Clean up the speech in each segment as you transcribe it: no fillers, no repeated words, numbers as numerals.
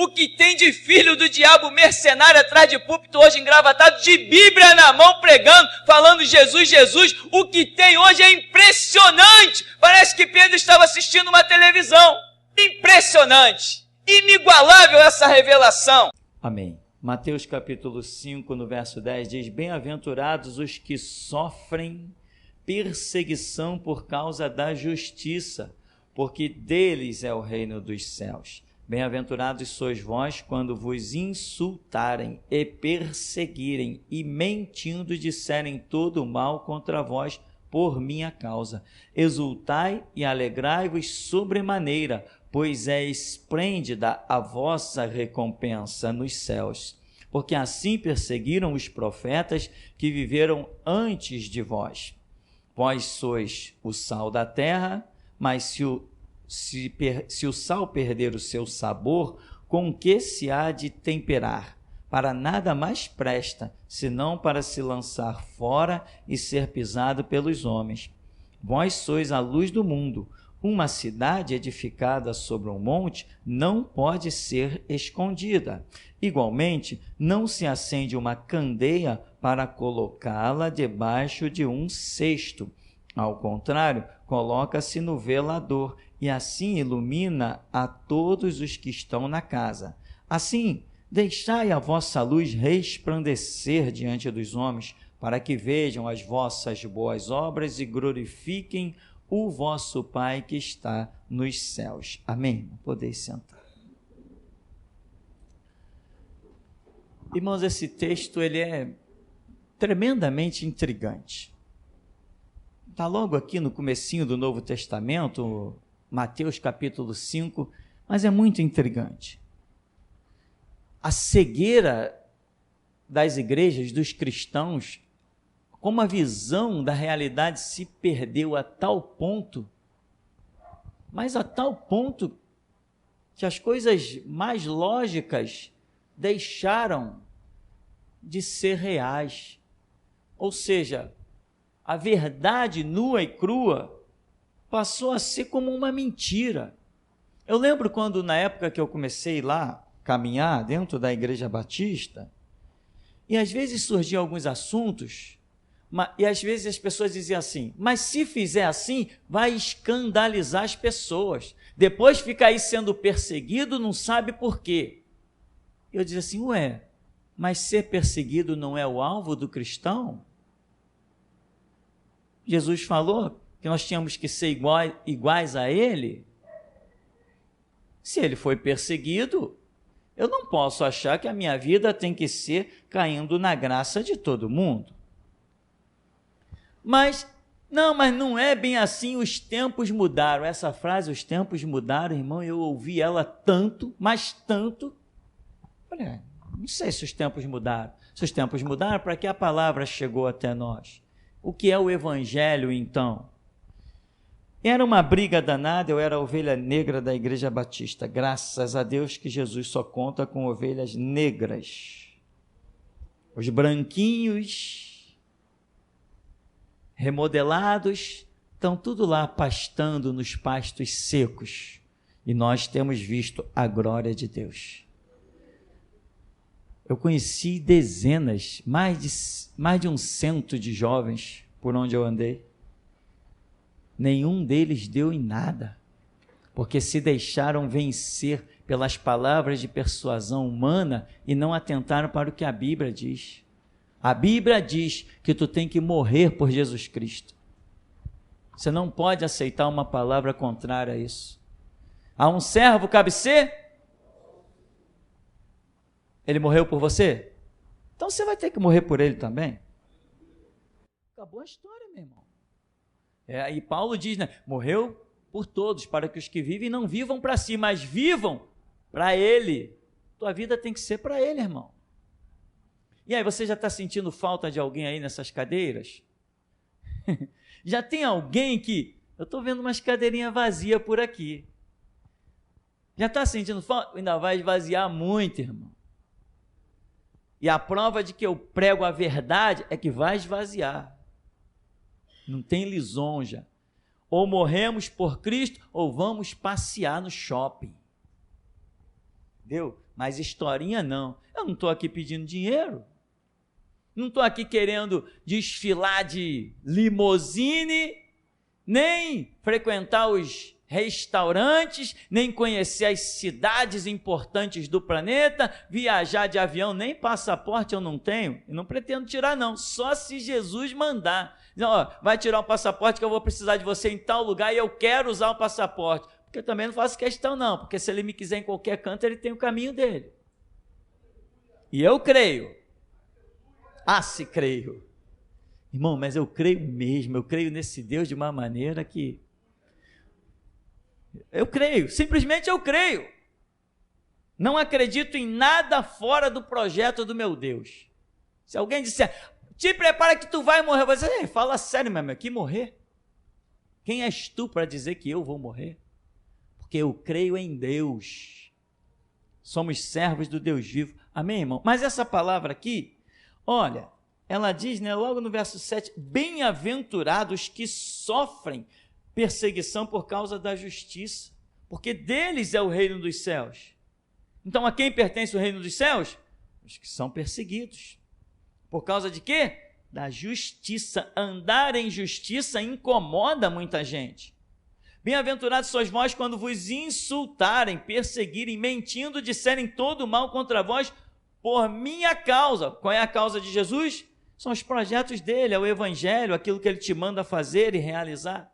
O que tem de filho do diabo mercenário atrás de púlpito hoje engravatado, de Bíblia na mão pregando, falando Jesus, Jesus, o que tem hoje é impressionante. Parece que Pedro estava assistindo uma televisão. Impressionante, inigualável essa revelação. Amém. Mateus capítulo 5, no verso 10 diz: bem-aventurados os que sofrem perseguição por causa da justiça, porque deles é o reino dos céus. Bem-aventurados sois vós quando vos insultarem e perseguirem e mentindo disserem todo o mal contra vós por minha causa. Exultai e alegrai-vos sobremaneira, pois é esplêndida a vossa recompensa nos céus. Porque assim perseguiram os profetas que viveram antes de vós. Vós sois o sal da terra, mas se o sal perder o seu sabor, com que se há de temperar? Para nada mais presta, senão para se lançar fora e ser pisado pelos homens. Vós sois a luz do mundo. Uma cidade edificada sobre um monte não pode ser escondida. Igualmente, não se acende uma candeia para colocá-la debaixo de um cesto. Ao contrário, coloca-se no velador e assim ilumina a todos os que estão na casa. Assim, deixai a vossa luz resplandecer diante dos homens, para que vejam as vossas boas obras e glorifiquem o vosso Pai que está nos céus. Amém? Podeis sentar. Irmãos, esse texto ele é tremendamente intrigante. Está logo aqui no comecinho do Novo Testamento, Mateus capítulo 5, mas é muito intrigante. A cegueira das igrejas, dos cristãos, como a visão da realidade se perdeu a tal ponto, mas a tal ponto que as coisas mais lógicas deixaram de ser reais. Ou seja, a verdade nua e crua passou a ser como uma mentira. Eu lembro quando, na época que eu comecei lá caminhar dentro da Igreja Batista, e às vezes surgiam alguns assuntos, e às vezes as pessoas diziam assim, mas se fizer assim, vai escandalizar as pessoas. Depois fica aí sendo perseguido, não sabe por quê. Eu dizia assim, mas ser perseguido não é o alvo do cristão? Jesus falou que nós tínhamos que ser iguais a ele. Se ele foi perseguido, eu não posso achar que a minha vida tem que ser caindo na graça de todo mundo. Mas não é bem assim, os tempos mudaram. Essa frase, os tempos mudaram, irmão, eu ouvi ela tanto, mas tanto. Olha, não sei se os tempos mudaram. Se os tempos mudaram, para que a palavra chegou até nós? O que é o evangelho, então? Era uma briga danada, eu era a ovelha negra da Igreja Batista. Graças a Deus que Jesus só conta com ovelhas negras. Os branquinhos, remodelados, estão tudo lá pastando nos pastos secos. E nós temos visto a glória de Deus. Eu conheci dezenas, mais de 100 de jovens por onde eu andei. Nenhum deles deu em nada, porque se deixaram vencer pelas palavras de persuasão humana e não atentaram para o que a Bíblia diz. A Bíblia diz que tu tem que morrer por Jesus Cristo. Você não pode aceitar uma palavra contrária a isso. A um servo cabe ser? Ele morreu por você? Então você vai ter que morrer por ele também. Acabou a história, meu irmão. E Paulo diz, né? Morreu por todos, para que os que vivem não vivam para si, mas vivam para ele. Tua vida tem que ser para ele, irmão. E aí, você já está sentindo falta de alguém aí nessas cadeiras? Já tem alguém que... Eu estou vendo umas cadeirinhas vazias por aqui. Já está sentindo falta? Ainda vai esvaziar muito, irmão. E a prova de que eu prego a verdade é que vai esvaziar. Não tem lisonja. Ou morremos por Cristo, ou vamos passear no shopping. entendeu? Mas historinha não. Eu não estou aqui pedindo dinheiro. Não estou aqui querendo desfilar de limusine, nem frequentar os restaurantes, nem conhecer as cidades importantes do planeta, viajar de avião, nem passaporte eu não tenho, e não pretendo tirar não, só se Jesus mandar. Ó, vai tirar o passaporte que eu vou precisar de você em tal lugar e eu quero usar o passaporte, porque eu também não faço questão não, porque se ele me quiser em qualquer canto, ele tem o caminho dele. E eu creio. Se creio. Irmão, mas eu creio mesmo, eu creio nesse Deus de uma maneira que eu creio, simplesmente eu creio. Não acredito em nada fora do projeto do meu Deus. Se alguém disser, te prepara que tu vai morrer, você fala sério, meu amigo, que morrer? Quem és tu para dizer que eu vou morrer? Porque eu creio em Deus. Somos servos do Deus vivo. Amém, irmão? Mas essa palavra aqui, olha, ela diz, né, logo no verso 7, bem-aventurados que sofrem perseguição por causa da justiça, porque deles é o reino dos céus. Então, a quem pertence o reino dos céus? Os que são perseguidos. Por causa de quê? Da justiça. Andar em justiça incomoda muita gente. Bem-aventurados sois vós quando vos insultarem, perseguirem, mentindo, disserem todo mal contra vós por minha causa. Qual é a causa de Jesus? São os projetos dele, é o evangelho, aquilo que ele te manda fazer e realizar.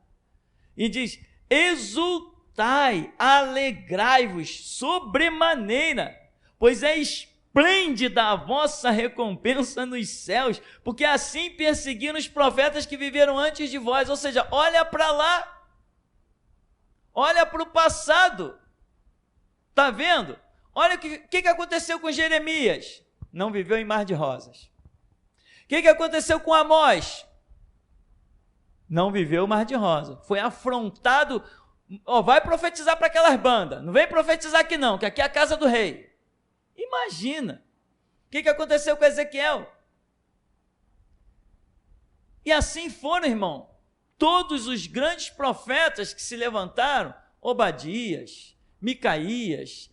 E diz, exultai, alegrai-vos sobremaneira, pois é esplêndida a vossa recompensa nos céus, porque assim perseguiram os profetas que viveram antes de vós. Ou seja, olha para lá, olha para o passado, está vendo? Olha o que aconteceu com Jeremias, não viveu em mar de rosas. O que aconteceu com Amós? Não viveu o mar de rosa, foi afrontado, vai profetizar para aquelas bandas, não vem profetizar aqui não, que aqui é a casa do rei. Imagina, o que aconteceu com Ezequiel? E assim foram, irmão, todos os grandes profetas que se levantaram, Obadias, Micaías,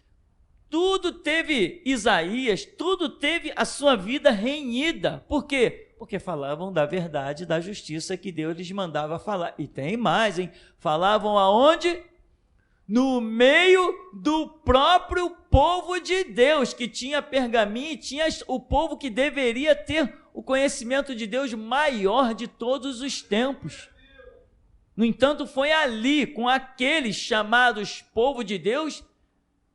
tudo teve Isaías, tudo teve a sua vida renhida. Por quê? Porque falavam da verdade, da justiça que Deus lhes mandava falar. E tem mais, hein? Falavam aonde? No meio do próprio povo de Deus, que tinha pergaminho, e tinha o povo que deveria ter o conhecimento de Deus maior de todos os tempos. No entanto, foi ali, com aqueles chamados povo de Deus,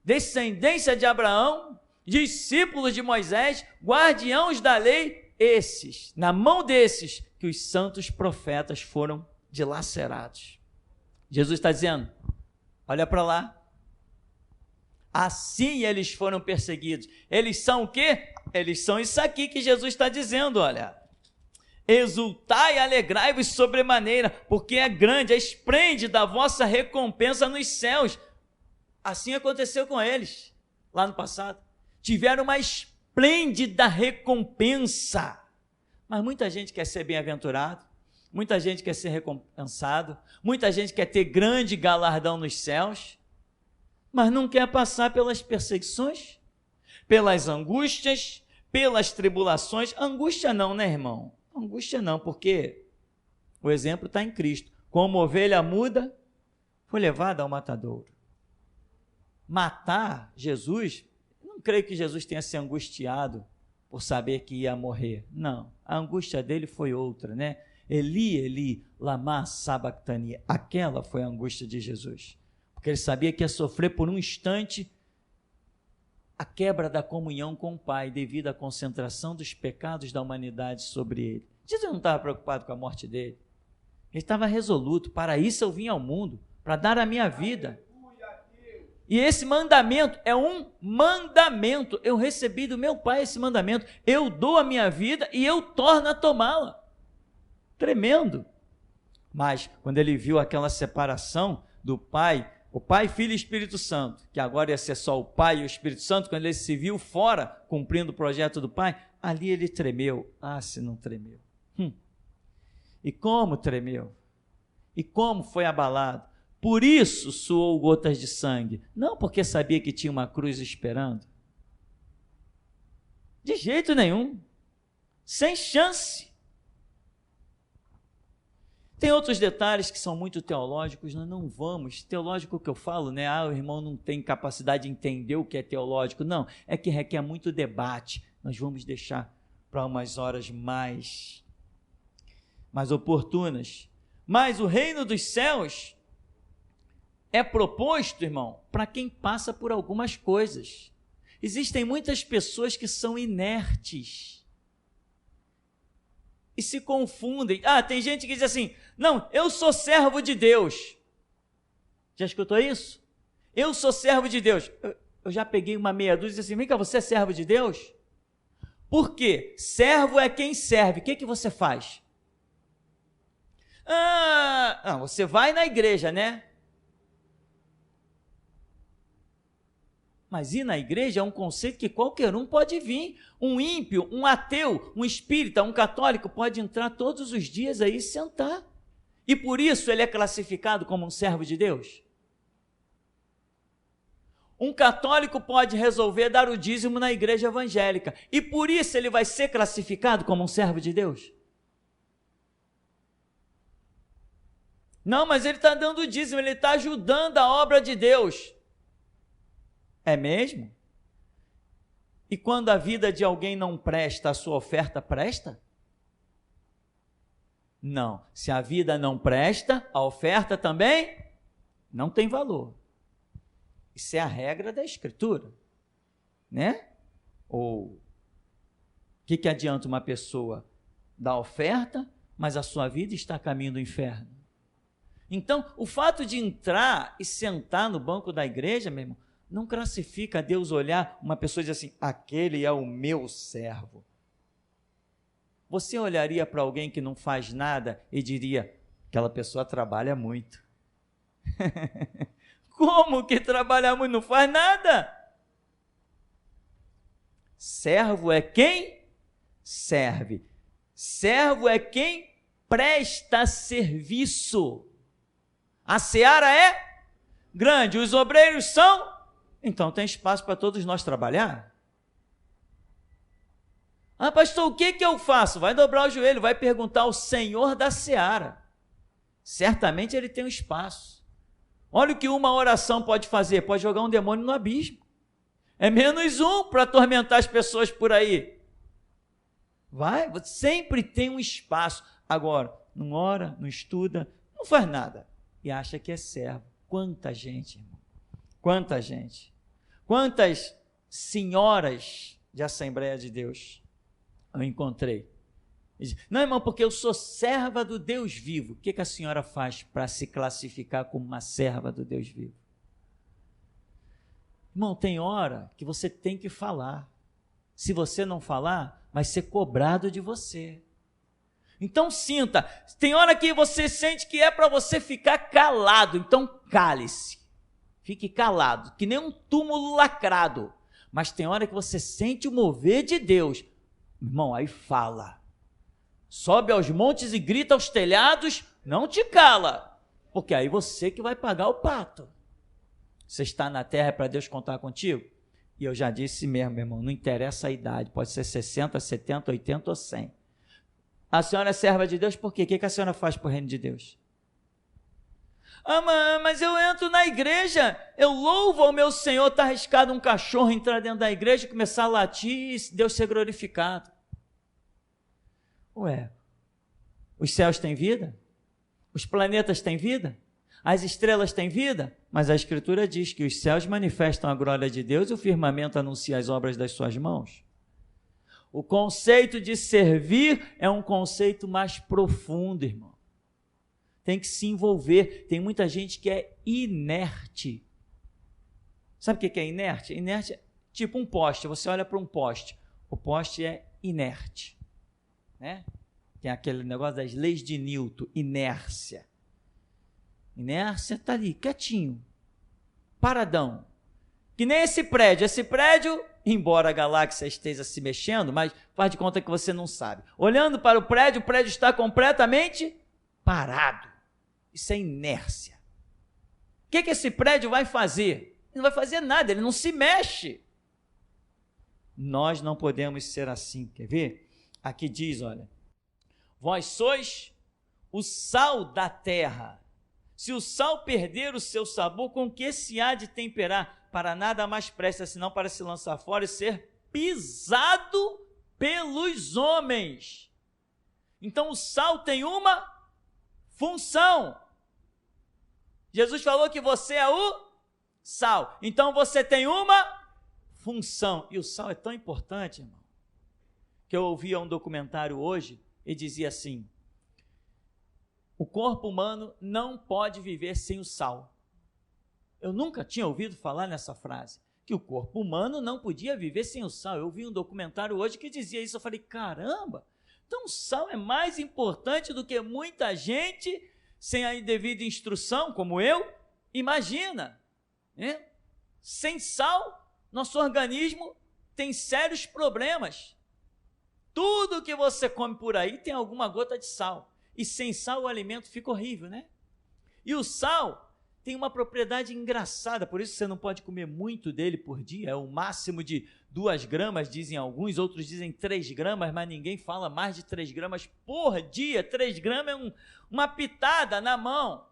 descendência de Abraão, discípulos de Moisés, guardiãos da lei, na mão desses, que os santos profetas foram dilacerados. Jesus está dizendo, olha para lá, assim eles foram perseguidos. Eles são o quê? Eles são isso aqui que Jesus está dizendo, olha. Exultai e alegrai-vos sobremaneira, porque é grande, é esplêndida a vossa recompensa nos céus. Assim aconteceu com eles, lá no passado. Tiveram uma esplêndida recompensa. Mas muita gente quer ser bem-aventurado, muita gente quer ser recompensado, muita gente quer ter grande galardão nos céus, mas não quer passar pelas perseguições, pelas angústias, pelas tribulações. Angústia não, né, irmão? Angústia não, porque o exemplo está em Cristo. Como ovelha muda, foi levada ao matadouro. Matar Jesus, não creio que Jesus tenha se angustiado por saber que ia morrer. Não, a angústia dele foi outra, né? Eli, Eli, lama sabachthani. Aquela foi a angústia de Jesus. Porque ele sabia que ia sofrer por um instante a quebra da comunhão com o Pai, devido à concentração dos pecados da humanidade sobre ele. Jesus não estava preocupado com a morte dele. Ele estava resoluto, para isso eu vim ao mundo, para dar a minha vida. E esse mandamento é um mandamento. Eu recebi do meu Pai esse mandamento. Eu dou a minha vida e eu torno a tomá-la. Tremendo. Mas quando ele viu aquela separação do Pai, o Pai, Filho e Espírito Santo, que agora ia ser só o Pai e o Espírito Santo, quando ele se viu fora, cumprindo o projeto do Pai, ali ele tremeu. Se não tremeu. E como tremeu? E como foi abalado? Por isso suou gotas de sangue, não porque sabia que tinha uma cruz esperando. De jeito nenhum, sem chance. Tem outros detalhes que são muito teológicos, nós não vamos, teológico que eu falo, né? O irmão não tem capacidade de entender o que é teológico, não, é que requer muito debate, nós vamos deixar para umas horas mais oportunas. Mas o reino dos céus é proposto, irmão, para quem passa por algumas coisas. Existem muitas pessoas que são inertes e se confundem. Tem gente que diz assim, não, eu sou servo de Deus. Já escutou isso? Eu sou servo de Deus. Eu já peguei uma meia dúzia e disse assim, vem cá, você é servo de Deus? Por quê? Servo é quem serve. O que você faz? Você vai na igreja, né? Mas ir na igreja é um conceito que qualquer um pode vir. Um ímpio, um ateu, um espírita, um católico pode entrar todos os dias aí e sentar. E por isso ele é classificado como um servo de Deus. Um católico pode resolver dar o dízimo na igreja evangélica. E por isso ele vai ser classificado como um servo de Deus. Não, mas ele está dando o dízimo, ele está ajudando a obra de Deus. É mesmo? E quando a vida de alguém não presta, a sua oferta presta? Não. Se a vida não presta, a oferta também não tem valor. Isso é a regra da Escritura, né? Ou o que adianta uma pessoa dar oferta, mas a sua vida está a caminho do inferno? Então, o fato de entrar e sentar no banco da igreja, meu irmão, não classifica Deus olhar uma pessoa e dizer assim, aquele é o meu servo. Você olharia para alguém que não faz nada e diria, aquela pessoa trabalha muito. Como que trabalha muito? Não faz nada. Servo é quem serve. Servo é quem presta serviço. A seara é grande, os obreiros são... Então tem espaço para todos nós trabalhar? Pastor, o que eu faço? Vai dobrar o joelho, vai perguntar ao Senhor da seara. Certamente ele tem um espaço. Olha o que uma oração pode fazer, pode jogar um demônio no abismo. É menos um para atormentar as pessoas por aí. Vai, sempre tem um espaço. Agora, não ora, não estuda, não faz nada. E acha que é servo. Quanta gente, irmão. Quanta gente. Quantas senhoras de Assembleia de Deus eu encontrei. Não, irmão, porque eu sou serva do Deus vivo. O que a senhora faz para se classificar como uma serva do Deus vivo? Irmão, tem hora que você tem que falar. Se você não falar, vai ser cobrado de você. Então sinta, tem hora que você sente que é para você ficar calado, então cale-se. Fique calado, que nem um túmulo lacrado. Mas tem hora que você sente o mover de Deus. Irmão, aí fala. Sobe aos montes e grita aos telhados, não te cala. Porque aí você que vai pagar o pato. Você está na terra para Deus contar contigo? E eu já disse mesmo, meu irmão, não interessa a idade, pode ser 60, 70, 80 ou 100. A senhora é serva de Deus por quê? O que a senhora faz para o reino de Deus? Mas eu entro na igreja, eu louvo ao meu Senhor, está arriscado um cachorro entrar dentro da igreja e começar a latir e Deus ser glorificado. Ué, os céus têm vida? Os planetas têm vida? As estrelas têm vida? Mas a Escritura diz que os céus manifestam a glória de Deus e o firmamento anuncia as obras das suas mãos. O conceito de servir é um conceito mais profundo, irmão. Tem que se envolver. Tem muita gente que é inerte. Sabe o que é inerte? Inerte é tipo um poste. Você olha para um poste. O poste é inerte, né? Tem aquele negócio das leis de Newton, inércia. Inércia está ali, quietinho, paradão. Que nem esse prédio, embora a galáxia esteja se mexendo, mas faz de conta que você não sabe. Olhando para o prédio está completamente parado. Isso é inércia. O que esse prédio vai fazer? Ele não vai fazer nada, ele não se mexe. Nós não podemos ser assim, quer ver? Aqui diz, olha, vós sois o sal da terra. Se o sal perder o seu sabor, com que se há de temperar? Para nada mais presta, senão para se lançar fora e ser pisado pelos homens. Então o sal tem uma função. Jesus falou que você é o sal. Então você tem uma função. E o sal é tão importante, irmão, que eu ouvia um documentário hoje e dizia assim: o corpo humano não pode viver sem o sal. Eu nunca tinha ouvido falar nessa frase, que o corpo humano não podia viver sem o sal. Eu vi um documentário hoje que dizia isso. Eu falei, caramba, então o sal é mais importante do que muita gente, sem a devida instrução, como eu, imagina, né? Sem sal, nosso organismo tem sérios problemas. Tudo que você come por aí tem alguma gota de sal. E sem sal o alimento fica horrível, né? E o sal tem uma propriedade engraçada, por isso você não pode comer muito dele por dia, é o máximo de 2 gramas, dizem alguns, outros dizem 3 gramas, mas ninguém fala mais de 3 gramas por dia. 3 gramas é uma pitada na mão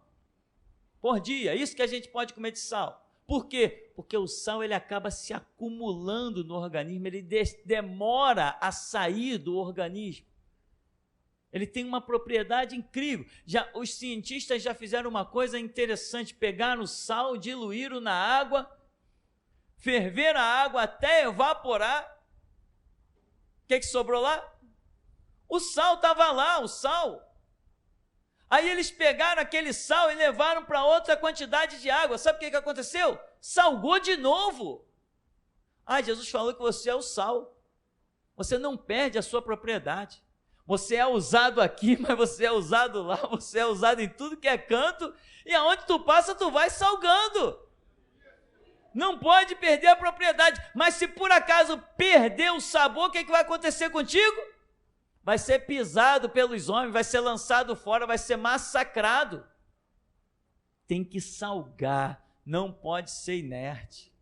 por dia, isso que a gente pode comer de sal. Por quê? Porque o sal ele acaba se acumulando no organismo, ele demora a sair do organismo. Ele tem uma propriedade incrível. Os cientistas já fizeram uma coisa interessante, pegaram o sal, diluíram na água, ferveram a água até evaporar. O que sobrou lá? O sal estava lá, o sal. Aí eles pegaram aquele sal e levaram para outra quantidade de água. Sabe o que aconteceu? Salgou de novo. Jesus falou que você é o sal. Você não perde a sua propriedade. Você é usado aqui, mas você é usado lá, você é usado em tudo que é canto, e aonde tu passa, tu vai salgando. Não pode perder a propriedade, mas se por acaso perder o sabor, o que vai acontecer contigo? Vai ser pisado pelos homens, vai ser lançado fora, vai ser massacrado. Tem que salgar, não pode ser inerte.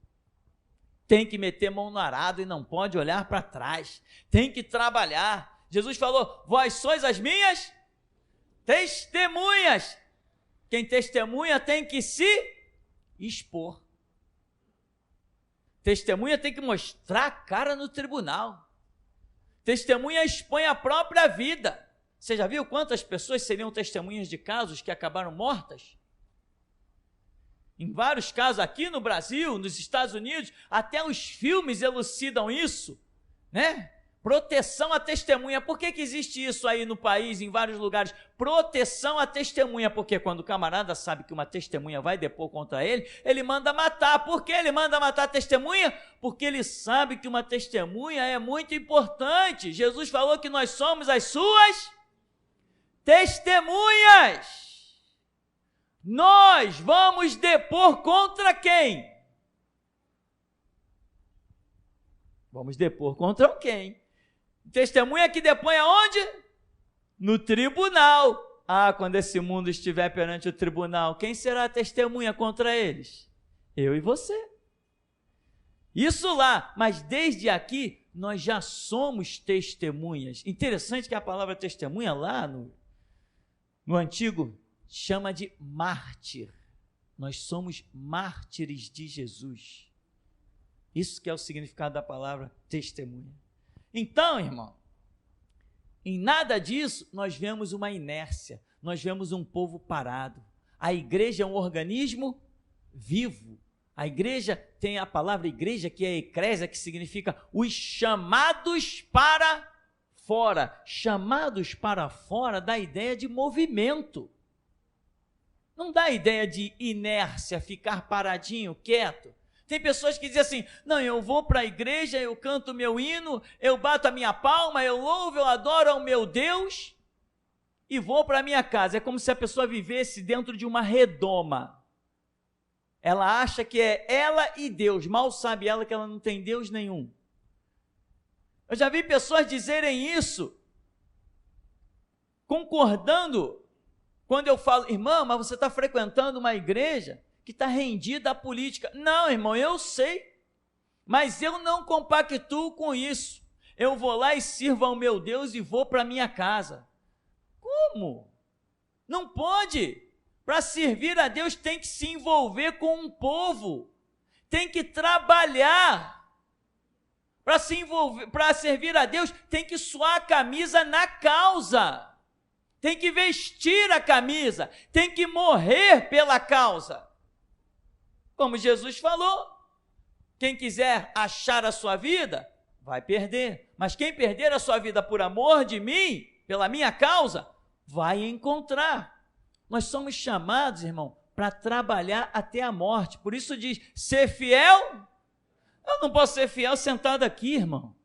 Tem que meter mão no arado e não pode olhar para trás. Tem que trabalhar. Jesus falou, vós sois as minhas testemunhas. Quem testemunha tem que se expor. Testemunha tem que mostrar a cara no tribunal. Testemunha expõe a própria vida. Você já viu quantas pessoas seriam testemunhas de casos que acabaram mortas? Em vários casos aqui no Brasil, nos Estados Unidos, até os filmes elucidam isso, né? Proteção à testemunha. Por que existe isso aí no país, em vários lugares? Proteção à testemunha, porque quando o camarada sabe que uma testemunha vai depor contra ele, ele manda matar. Por que ele manda matar a testemunha? Porque ele sabe que uma testemunha é muito importante. Jesus falou que nós somos as suas testemunhas. Nós vamos depor contra quem? Vamos depor contra quem? Testemunha que depõe aonde? No tribunal. Quando esse mundo estiver perante o tribunal, quem será a testemunha contra eles? Eu e você. Isso lá, mas desde aqui, nós já somos testemunhas. Interessante que a palavra testemunha lá no Antigo chama de mártir. Nós somos mártires de Jesus. Isso que é o significado da palavra testemunha. Então, irmão, em nada disso nós vemos uma inércia, nós vemos um povo parado. A igreja é um organismo vivo. A igreja tem a palavra igreja, que é eclésia, que significa os chamados para fora. Chamados para fora dá ideia de movimento. Não dá ideia de inércia, ficar paradinho, quieto. Tem pessoas que dizem assim, não, eu vou para a igreja, eu canto o meu hino, eu bato a minha palma, eu louvo, eu adoro ao meu Deus e vou para a minha casa. É como se a pessoa vivesse dentro de uma redoma. Ela acha que é ela e Deus, mal sabe ela que ela não tem Deus nenhum. Eu já vi pessoas dizerem isso, concordando, quando eu falo, irmã, mas você está frequentando uma igreja que está rendida à política. Não, irmão, eu sei, mas eu não compactuo com isso. Eu vou lá e sirvo ao meu Deus e vou para a minha casa. Como? Não pode. Para servir a Deus tem que se envolver com um povo, tem que trabalhar. Para servir a Deus tem que suar a camisa na causa, tem que vestir a camisa, tem que morrer pela causa. Como Jesus falou, quem quiser achar a sua vida, vai perder. Mas quem perder a sua vida por amor de mim, pela minha causa, vai encontrar. Nós somos chamados, irmão, para trabalhar até a morte. Por isso diz, ser fiel. Eu não posso ser fiel sentado aqui, irmão.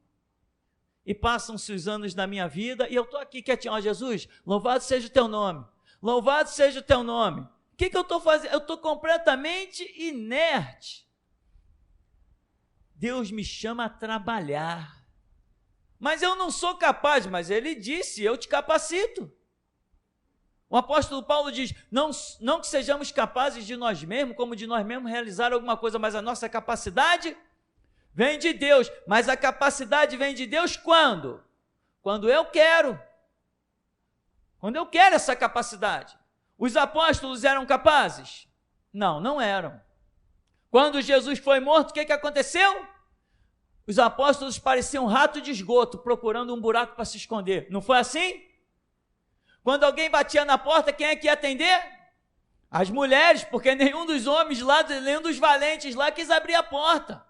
E passam-se os anos da minha vida e eu estou aqui quietinho. Ó, Jesus, louvado seja o teu nome. Louvado seja o teu nome. O que eu estou fazendo? Eu estou completamente inerte. Deus me chama a trabalhar. Mas eu não sou capaz, mas ele disse, eu te capacito. O apóstolo Paulo diz, não que sejamos capazes de nós mesmos, como de nós mesmos realizar alguma coisa, mas a nossa capacidade vem de Deus. Mas a capacidade vem de Deus quando? Quando eu quero. Quando eu quero essa capacidade. Os apóstolos eram capazes? Não, não eram. Quando Jesus foi morto, o que aconteceu? Os apóstolos pareciam um rato de esgoto, procurando um buraco para se esconder. Não foi assim? Quando alguém batia na porta, quem é que ia atender? As mulheres, porque nenhum dos homens lá, nenhum dos valentes lá quis abrir a porta.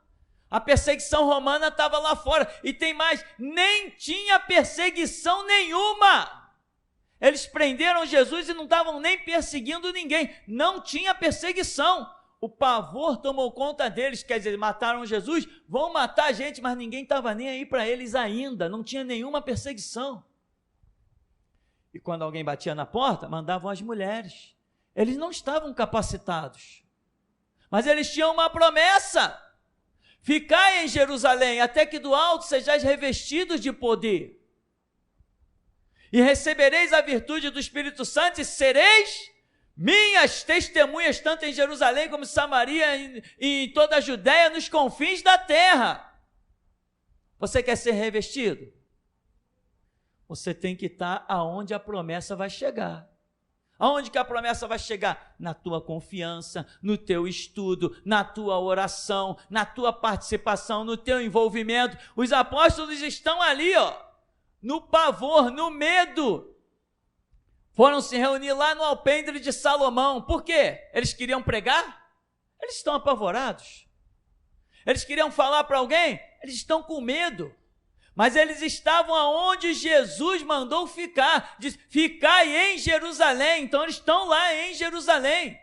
A perseguição romana estava lá fora. E tem mais, nem tinha perseguição nenhuma. Eles prenderam Jesus e não estavam nem perseguindo ninguém. Não tinha perseguição. O pavor tomou conta deles, quer dizer, mataram Jesus, vão matar a gente, mas ninguém estava nem aí para eles ainda. Não tinha nenhuma perseguição. E quando alguém batia na porta, mandavam as mulheres. Eles não estavam capacitados, mas eles tinham uma promessa: ficai em Jerusalém, até que do alto sejais revestidos de poder, e recebereis a virtude do Espírito Santo, e sereis minhas testemunhas, tanto em Jerusalém como em Samaria, e em toda a Judéia, nos confins da terra. Você quer ser revestido? Você tem que estar aonde a promessa vai chegar. Aonde que a promessa vai chegar? Na tua confiança, no teu estudo, na tua oração, na tua participação, no teu envolvimento. Os apóstolos estão ali, no pavor, no medo. Foram se reunir lá no alpendre de Salomão. Por quê? Eles queriam pregar? Eles estão apavorados. Eles queriam falar para alguém? Eles estão com medo. Mas eles estavam aonde Jesus mandou ficar. Diz, ficai em Jerusalém. Então eles estão lá em Jerusalém.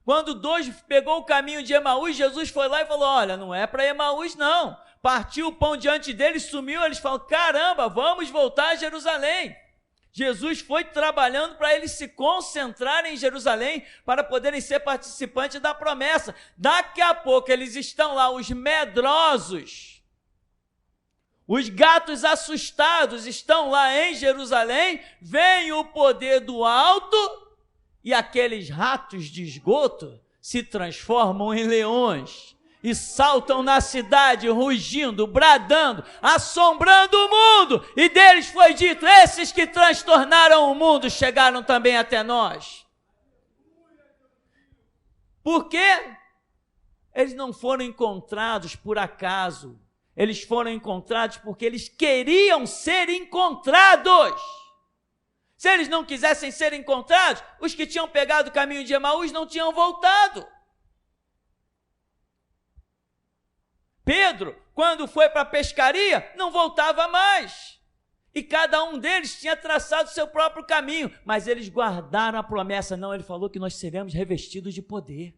Quando dois pegou o caminho de Emaús, Jesus foi lá e falou, olha, não é para Emaús não. Partiu o pão diante deles, sumiu, eles falaram, caramba, vamos voltar a Jerusalém. Jesus foi trabalhando para eles se concentrarem em Jerusalém, para poderem ser participantes da promessa. Daqui a pouco eles estão lá, os medrosos, os gatos assustados estão lá em Jerusalém, vem o poder do alto e aqueles ratos de esgoto se transformam em leões e saltam na cidade rugindo, bradando, assombrando o mundo. E deles foi dito, esses que transtornaram o mundo chegaram também até nós. Por quê? Eles não foram encontrados por acaso. Eles foram encontrados porque eles queriam ser encontrados. Se eles não quisessem ser encontrados, os que tinham pegado o caminho de Emaús não tinham voltado. Pedro, quando foi para a pescaria, não voltava mais. E cada um deles tinha traçado seu próprio caminho, mas eles guardaram a promessa. Não, ele falou que nós seremos revestidos de poder.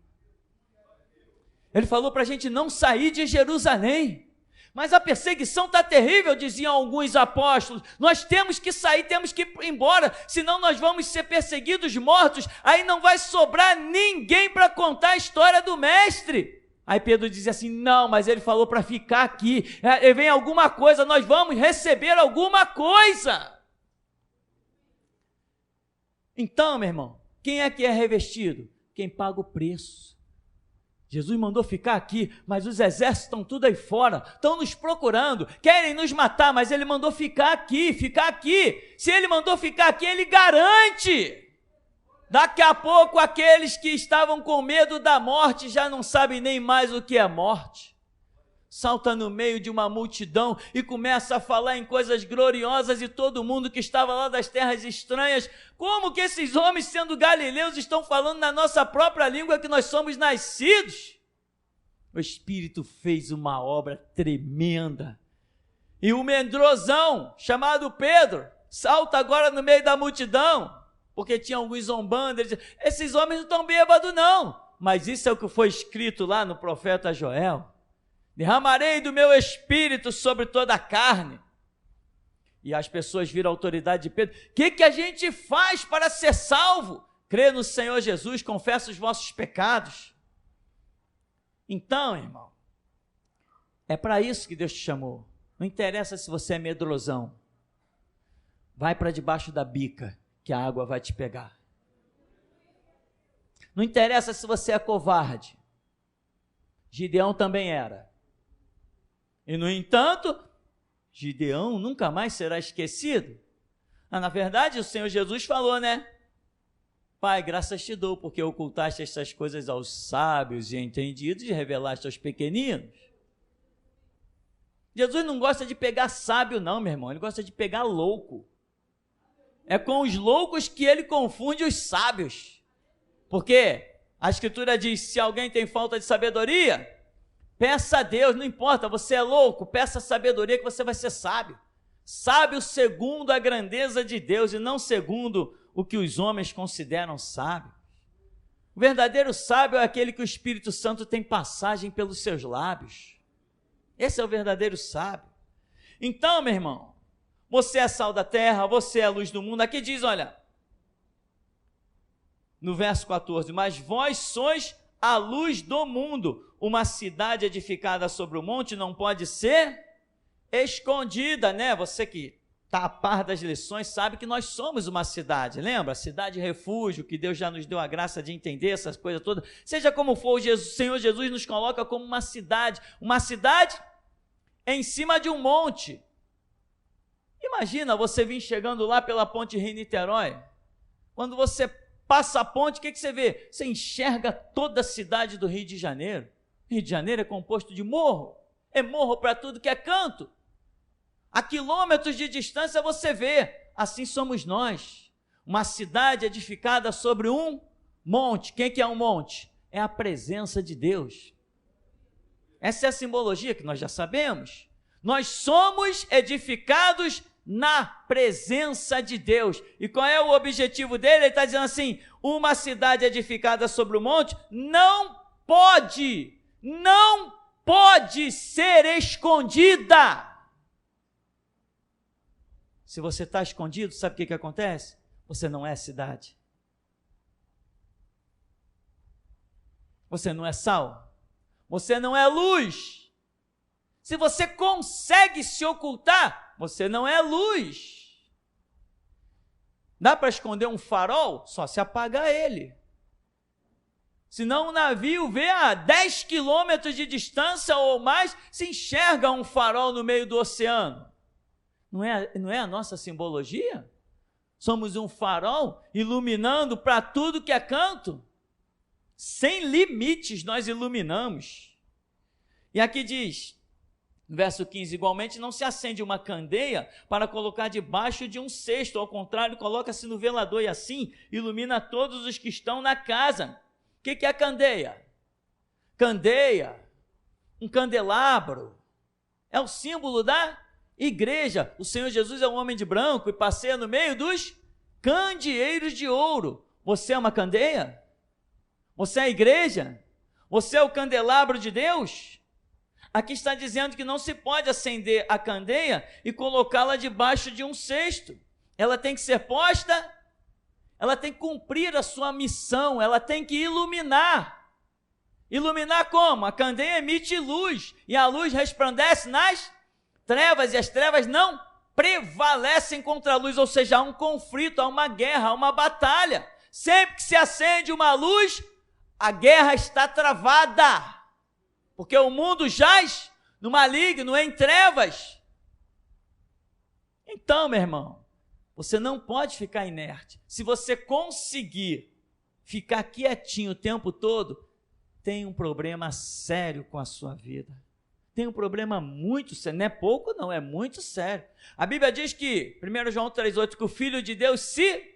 Ele falou para a gente não sair de Jerusalém. Mas a perseguição está terrível, diziam alguns apóstolos. Nós temos que sair, temos que ir embora, senão nós vamos ser perseguidos, mortos. Aí não vai sobrar ninguém para contar a história do mestre. Aí Pedro dizia assim, não, mas ele falou para ficar aqui. Vem alguma coisa, nós vamos receber alguma coisa. Então, meu irmão, quem é que é revestido? Quem paga o preço. Jesus mandou ficar aqui, mas os exércitos estão tudo aí fora, estão nos procurando, querem nos matar, mas ele mandou ficar aqui, ficar aqui. Se ele mandou ficar aqui, ele garante. Daqui a pouco, aqueles que estavam com medo da morte já não sabem nem mais o que é morte. Salta no meio de uma multidão e começa a falar em coisas gloriosas, e todo mundo que estava lá das terras estranhas, como que esses homens, sendo galileus, estão falando na nossa própria língua que nós somos nascidos? O Espírito fez uma obra tremenda, e o medrosão, chamado Pedro, salta agora no meio da multidão, porque tinha alguns zombando, ele dizia, esses homens não estão bêbados não, mas isso é o que foi escrito lá no profeta Joel: derramarei do meu Espírito sobre toda a carne. E as pessoas viram a autoridade de Pedro. O que a gente faz para ser salvo? Crê no Senhor Jesus, confessa os vossos pecados. Então, irmão, é para isso que Deus te chamou. Não interessa se você é medrosão, vai para debaixo da bica, que a água vai te pegar. Não interessa se você é covarde, Gideão também era. E, no entanto, Gideão nunca mais será esquecido. Na verdade, o Senhor Jesus falou, né? Pai, graças te dou, porque ocultaste estas coisas aos sábios e entendidos e revelaste aos pequeninos. Jesus não gosta de pegar sábio não, meu irmão, ele gosta de pegar louco. É com os loucos que ele confunde os sábios. Porque a Escritura diz, se alguém tem falta de sabedoria, peça a Deus, não importa, você é louco, peça sabedoria que você vai ser sábio. Sábio segundo a grandeza de Deus e não segundo o que os homens consideram sábio. O verdadeiro sábio é aquele que o Espírito Santo tem passagem pelos seus lábios. Esse é o verdadeiro sábio. Então, meu irmão, você é sal da terra, você é a luz do mundo. Aqui diz, olha, no verso 14, mas vós sois a luz do mundo. Uma cidade edificada sobre o monte não pode ser escondida, né? Você que está a par das lições sabe que nós somos uma cidade, lembra? Cidade refúgio, que Deus já nos deu a graça de entender essas coisas todas. Seja como for, o Senhor Jesus nos coloca como uma cidade em cima de um monte. Imagina você vir chegando lá pela ponte Rio-Niterói, quando você passa a ponte, o que você vê? Você enxerga toda a cidade do Rio de Janeiro. Rio de Janeiro é composto de morro, é morro para tudo que é canto. A quilômetros de distância você vê, assim somos nós, uma cidade edificada sobre um monte. Quem que é um monte? É a presença de Deus. Essa é a simbologia que nós já sabemos. Nós somos edificados na presença de Deus. E qual é o objetivo dele? Ele está dizendo assim, uma cidade edificada sobre o monte não pode ser escondida. Se você está escondido, sabe o que acontece? Você não é cidade. Você não é sal. Você não é luz. Se você consegue se ocultar, você não é luz. Dá para esconder um farol? Só se apagar ele. Senão o navio vê a 10 quilômetros de distância ou mais, se enxerga um farol no meio do oceano. Não é a nossa simbologia? Somos um farol iluminando para tudo que é canto. Sem limites nós iluminamos. E aqui diz, no verso 15, igualmente não se acende uma candeia para colocar debaixo de um cesto, ao contrário, coloca-se no velador e assim ilumina todos os que estão na casa. O que é a candeia? Candeia, um candelabro, é o símbolo da igreja. O Senhor Jesus é um homem de branco e passeia no meio dos candeeiros de ouro. Você é uma candeia? Você é a igreja? Você é o candelabro de Deus? Aqui está dizendo que não se pode acender a candeia e colocá-la debaixo de um cesto. Ela tem que ser posta, ela tem que cumprir a sua missão, ela tem que iluminar. Iluminar como? A candeia emite luz e a luz resplandece nas trevas e as trevas não prevalecem contra a luz, ou seja, há um conflito, há uma guerra, há uma batalha. Sempre que se acende uma luz, a guerra está travada, porque o mundo jaz no maligno, em trevas. Então, meu irmão, você não pode ficar inerte. Se você conseguir ficar quietinho o tempo todo, tem um problema sério com a sua vida. Tem um problema muito sério, não é pouco não, é muito sério. A Bíblia diz que, 1 João 3,8, que o Filho de Deus se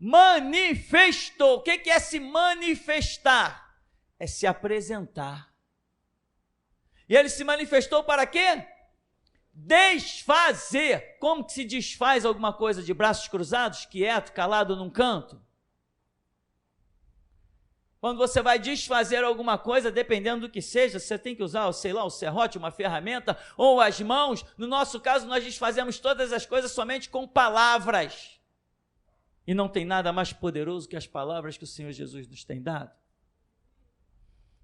manifestou. O que é se manifestar? É se apresentar. E ele se manifestou para quê? Desfazer. Como que se desfaz alguma coisa de braços cruzados, quieto, calado num canto? Quando você vai desfazer alguma coisa, dependendo do que seja, você tem que usar, sei lá, o serrote, uma ferramenta, ou as mãos. No nosso caso, nós desfazemos todas as coisas somente com palavras. E não tem nada mais poderoso que as palavras que o Senhor Jesus nos tem dado.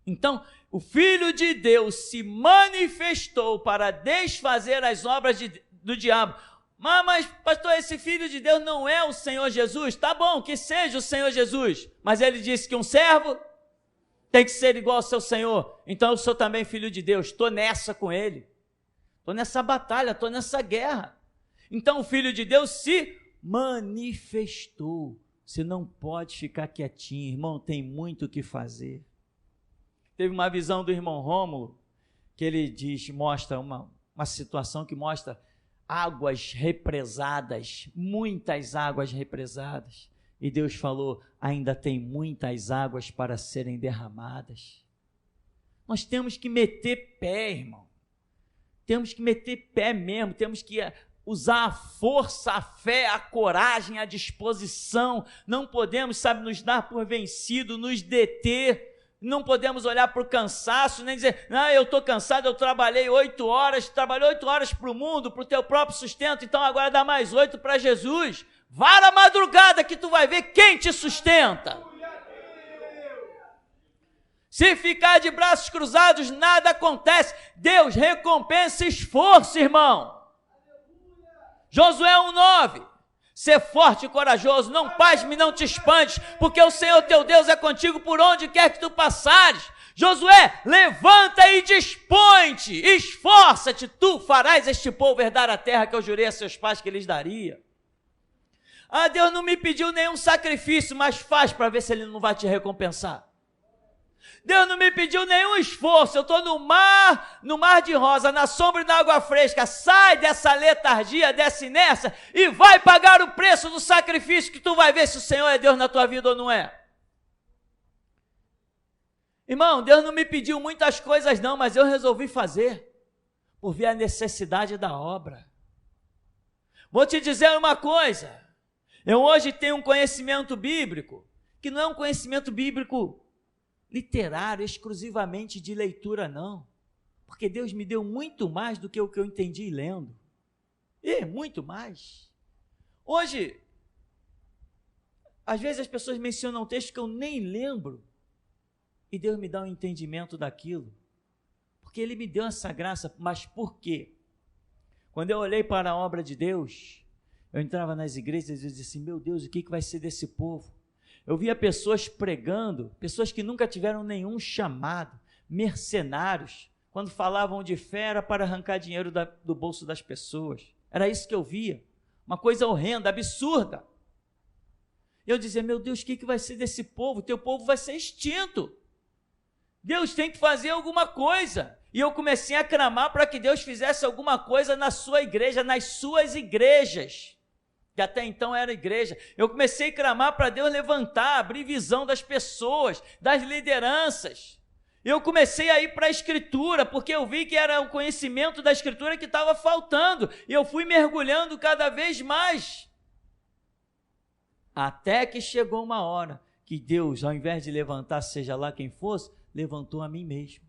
Então, o Filho de Deus se manifestou para desfazer as obras do diabo. Mas, pastor, esse Filho de Deus não é o Senhor Jesus? Tá bom, que seja o Senhor Jesus. Mas ele disse que um servo tem que ser igual ao seu Senhor. Então eu sou também Filho de Deus, estou nessa com ele. Estou nessa batalha, estou nessa guerra. Então o Filho de Deus se manifestou. Você não pode ficar quietinho, irmão, tem muito o que fazer. Teve uma visão do irmão Rômulo, que ele mostra uma situação que mostra águas represadas, muitas águas represadas. E Deus falou, ainda tem muitas águas para serem derramadas. Nós temos que meter pé, irmão. Temos que meter pé mesmo, temos que usar a força, a fé, a coragem, a disposição. Não podemos, nos dar por vencido, nos deter. Não podemos olhar para o cansaço, nem dizer, não, eu estou cansado, eu trabalhei 8 horas, trabalhei 8 horas para o mundo, para o teu próprio sustento, então agora dá mais 8 para Jesus. Vá na madrugada que tu vai ver quem te sustenta. Se ficar de braços cruzados, nada acontece. Deus recompensa esforço, irmão. Josué 1,9. Ser forte e corajoso, não pasme, não te espantes, porque o Senhor teu Deus é contigo por onde quer que tu passares. Josué, levanta e dispõe-te, esforça-te, tu farás este povo herdar a terra que eu jurei a seus pais que lhes daria. Ah, Deus não me pediu nenhum sacrifício, mas faz para ver se Ele não vai te recompensar. Deus não me pediu nenhum esforço, eu estou no mar de rosa, na sombra e na água fresca. Sai dessa letargia, dessa inércia e vai pagar o preço do sacrifício, que tu vai ver se o Senhor é Deus na tua vida ou não é. Irmão, Deus não me pediu muitas coisas não, mas eu resolvi fazer, por ver a necessidade da obra. Vou te dizer uma coisa, eu hoje tenho um conhecimento bíblico, que não é um conhecimento bíblico literário, exclusivamente de leitura, não. Porque Deus me deu muito mais do que o que eu entendi lendo. E muito mais. Hoje, às vezes as pessoas mencionam um texto que eu nem lembro, e Deus me dá um entendimento daquilo. Porque Ele me deu essa graça, mas por quê? Quando eu olhei para a obra de Deus, eu entrava nas igrejas e dizia assim, meu Deus, o que vai ser desse povo? Eu via pessoas pregando, pessoas que nunca tiveram nenhum chamado, mercenários, quando falavam de fé era para arrancar dinheiro do bolso das pessoas. Era isso que eu via, uma coisa horrenda, absurda. Eu dizia, meu Deus, o que vai ser desse povo? Teu povo vai ser extinto. Deus tem que fazer alguma coisa. E eu comecei a clamar para que Deus fizesse alguma coisa na sua igreja, nas suas igrejas, que até então era igreja. Eu comecei a clamar para Deus levantar, abrir visão das pessoas, das lideranças. Eu comecei a ir para a Escritura, porque eu vi que era o conhecimento da Escritura que estava faltando, e eu fui mergulhando cada vez mais. Até que chegou uma hora que Deus, ao invés de levantar, seja lá quem fosse, levantou a mim mesmo.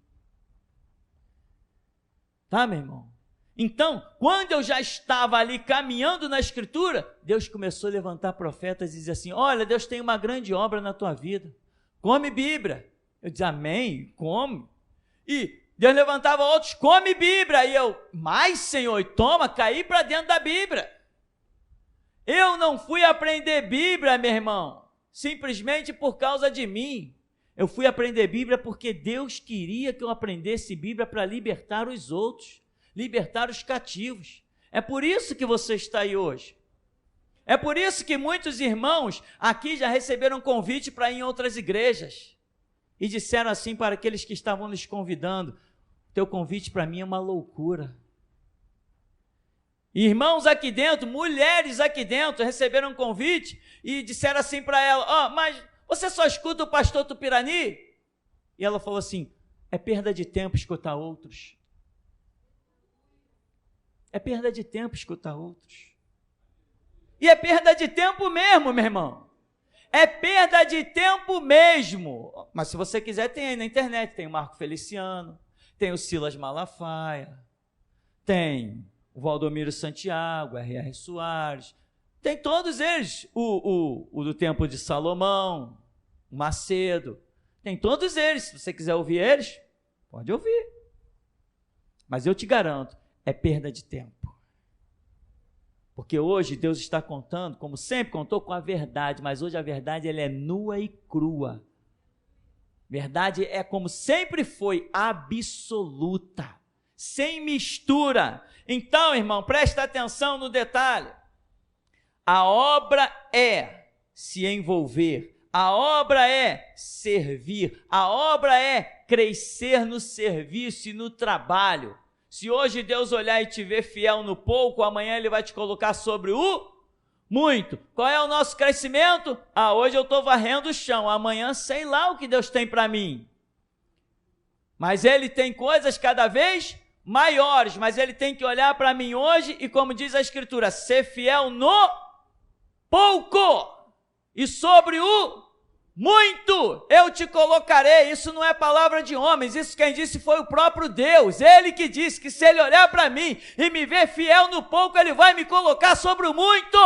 Tá, meu irmão? Então, quando eu já estava ali caminhando na Escritura, Deus começou a levantar profetas e dizer assim, olha, Deus tem uma grande obra na tua vida, come Bíblia. Eu dizia, amém, come. E Deus levantava outros, come Bíblia. E eu, mais Senhor, e toma, caí para dentro da Bíblia. Eu não fui aprender Bíblia, meu irmão, simplesmente por causa de mim. Eu fui aprender Bíblia porque Deus queria que eu aprendesse Bíblia para libertar os outros, libertar os cativos. É por isso que você está aí hoje. É por isso que muitos irmãos aqui já receberam convite para ir em outras igrejas e disseram assim para aqueles que estavam lhes convidando: teu convite para mim é uma loucura. Irmãos aqui dentro, mulheres aqui dentro receberam um convite e disseram assim para ela: mas você só escuta o pastor Tupirani? E ela falou assim: é perda de tempo escutar outros. É perda de tempo escutar outros. E é perda de tempo mesmo, meu irmão. É perda de tempo mesmo. Mas se você quiser, tem aí na internet, tem o Marco Feliciano, tem o Silas Malafaia, tem o Valdomiro Santiago, R.R. Soares, tem todos eles, o do Templo de Salomão, o Macedo, tem todos eles. Se você quiser ouvir eles, pode ouvir. Mas eu te garanto, é perda de tempo. Porque hoje Deus está contando, como sempre contou, com a verdade, mas hoje a verdade ela é nua e crua. Verdade é como sempre foi, absoluta, sem mistura. Então, irmão, presta atenção no detalhe. A obra é se envolver, a obra é servir, a obra é crescer no serviço e no trabalho. Se hoje Deus olhar e te ver fiel no pouco, amanhã Ele vai te colocar sobre o muito. Qual é o nosso crescimento? Hoje eu estou varrendo o chão, amanhã sei lá o que Deus tem para mim. Mas Ele tem coisas cada vez maiores, mas Ele tem que olhar para mim hoje e, como diz a Escritura, ser fiel no pouco e sobre o muito eu te colocarei. Isso não é palavra de homens, isso quem disse foi o próprio Deus. Ele que disse que se Ele olhar para mim e me ver fiel no pouco, Ele vai me colocar sobre o muito.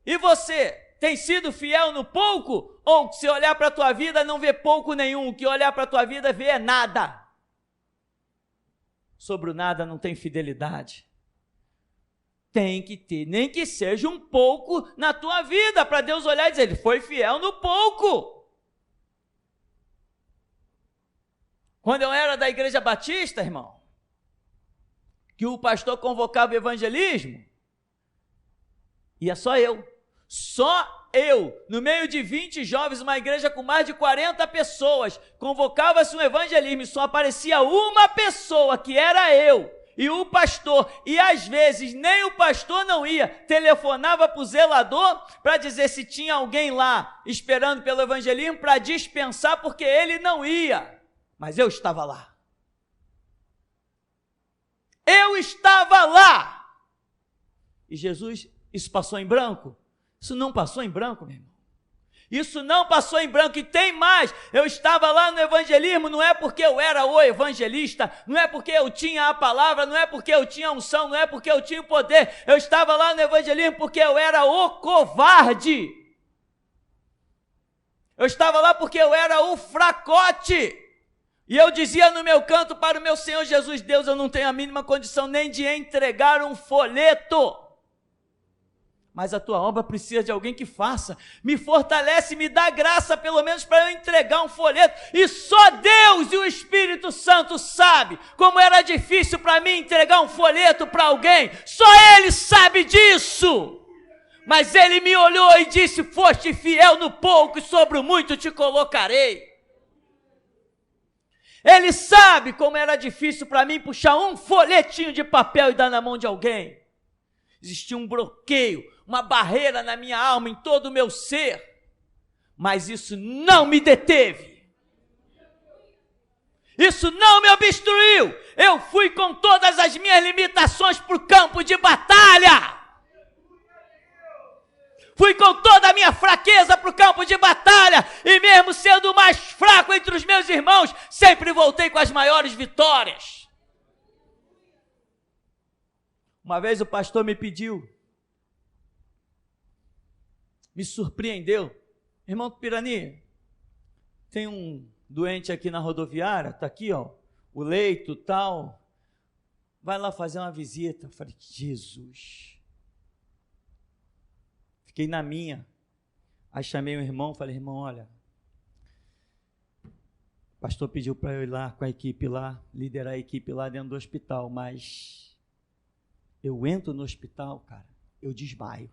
E você tem sido fiel no pouco? Ou se olhar para a tua vida não vê pouco nenhum, o que olhar para a tua vida vê é nada? Sobre o nada não tem fidelidade. Tem que ter, nem que seja um pouco na tua vida, para Deus olhar e dizer: ele foi fiel no pouco. Quando eu era da Igreja Batista, irmão, que o pastor convocava o evangelismo, ia só eu, no meio de 20 jovens, uma igreja com mais de 40 pessoas, convocava-se um evangelismo e só aparecia uma pessoa, que era eu, e o pastor, e às vezes nem o pastor não ia, telefonava para o zelador para dizer se tinha alguém lá esperando pelo evangelismo para dispensar, porque ele não ia, mas eu estava lá. Eu estava lá. E Jesus, isso passou em branco? Isso não passou em branco, meu irmão. Isso não passou em branco. E tem mais, eu estava lá no evangelismo, não é porque eu era o evangelista, não é porque eu tinha a palavra, não é porque eu tinha a unção, não é porque eu tinha o poder. Eu estava lá no evangelismo porque eu era o covarde. Eu estava lá porque eu era o fracote. E eu dizia no meu canto para o meu Senhor Jesus: Deus, eu não tenho a mínima condição nem de entregar um folheto, mas a tua obra precisa de alguém que faça. Me fortalece, me dá graça pelo menos para eu entregar um folheto. E só Deus e o Espírito Santo sabe como era difícil para mim entregar um folheto para alguém. Só Ele sabe disso. Mas Ele me olhou e disse: foste fiel no pouco e sobre o muito te colocarei. Ele sabe como era difícil para mim puxar um folhetinho de papel e dar na mão de alguém. Existia um bloqueio, uma barreira na minha alma, em todo o meu ser, mas isso não me deteve, isso não me obstruiu. Eu fui com todas as minhas limitações para o campo de batalha, fui com toda a minha fraqueza para o campo de batalha, e mesmo sendo o mais fraco entre os meus irmãos, sempre voltei com as maiores vitórias. Uma vez o pastor me pediu, me surpreendeu: irmão Tupirani, tem um doente aqui na rodoviária, está aqui, ó, o leito tal, vai lá fazer uma visita. Eu falei: Jesus, fiquei na minha, Aí chamei o irmão, falei, irmão, olha, o pastor pediu para eu ir lá com a equipe lá, liderar a equipe lá dentro do hospital, mas eu entro no hospital, cara, eu desmaio.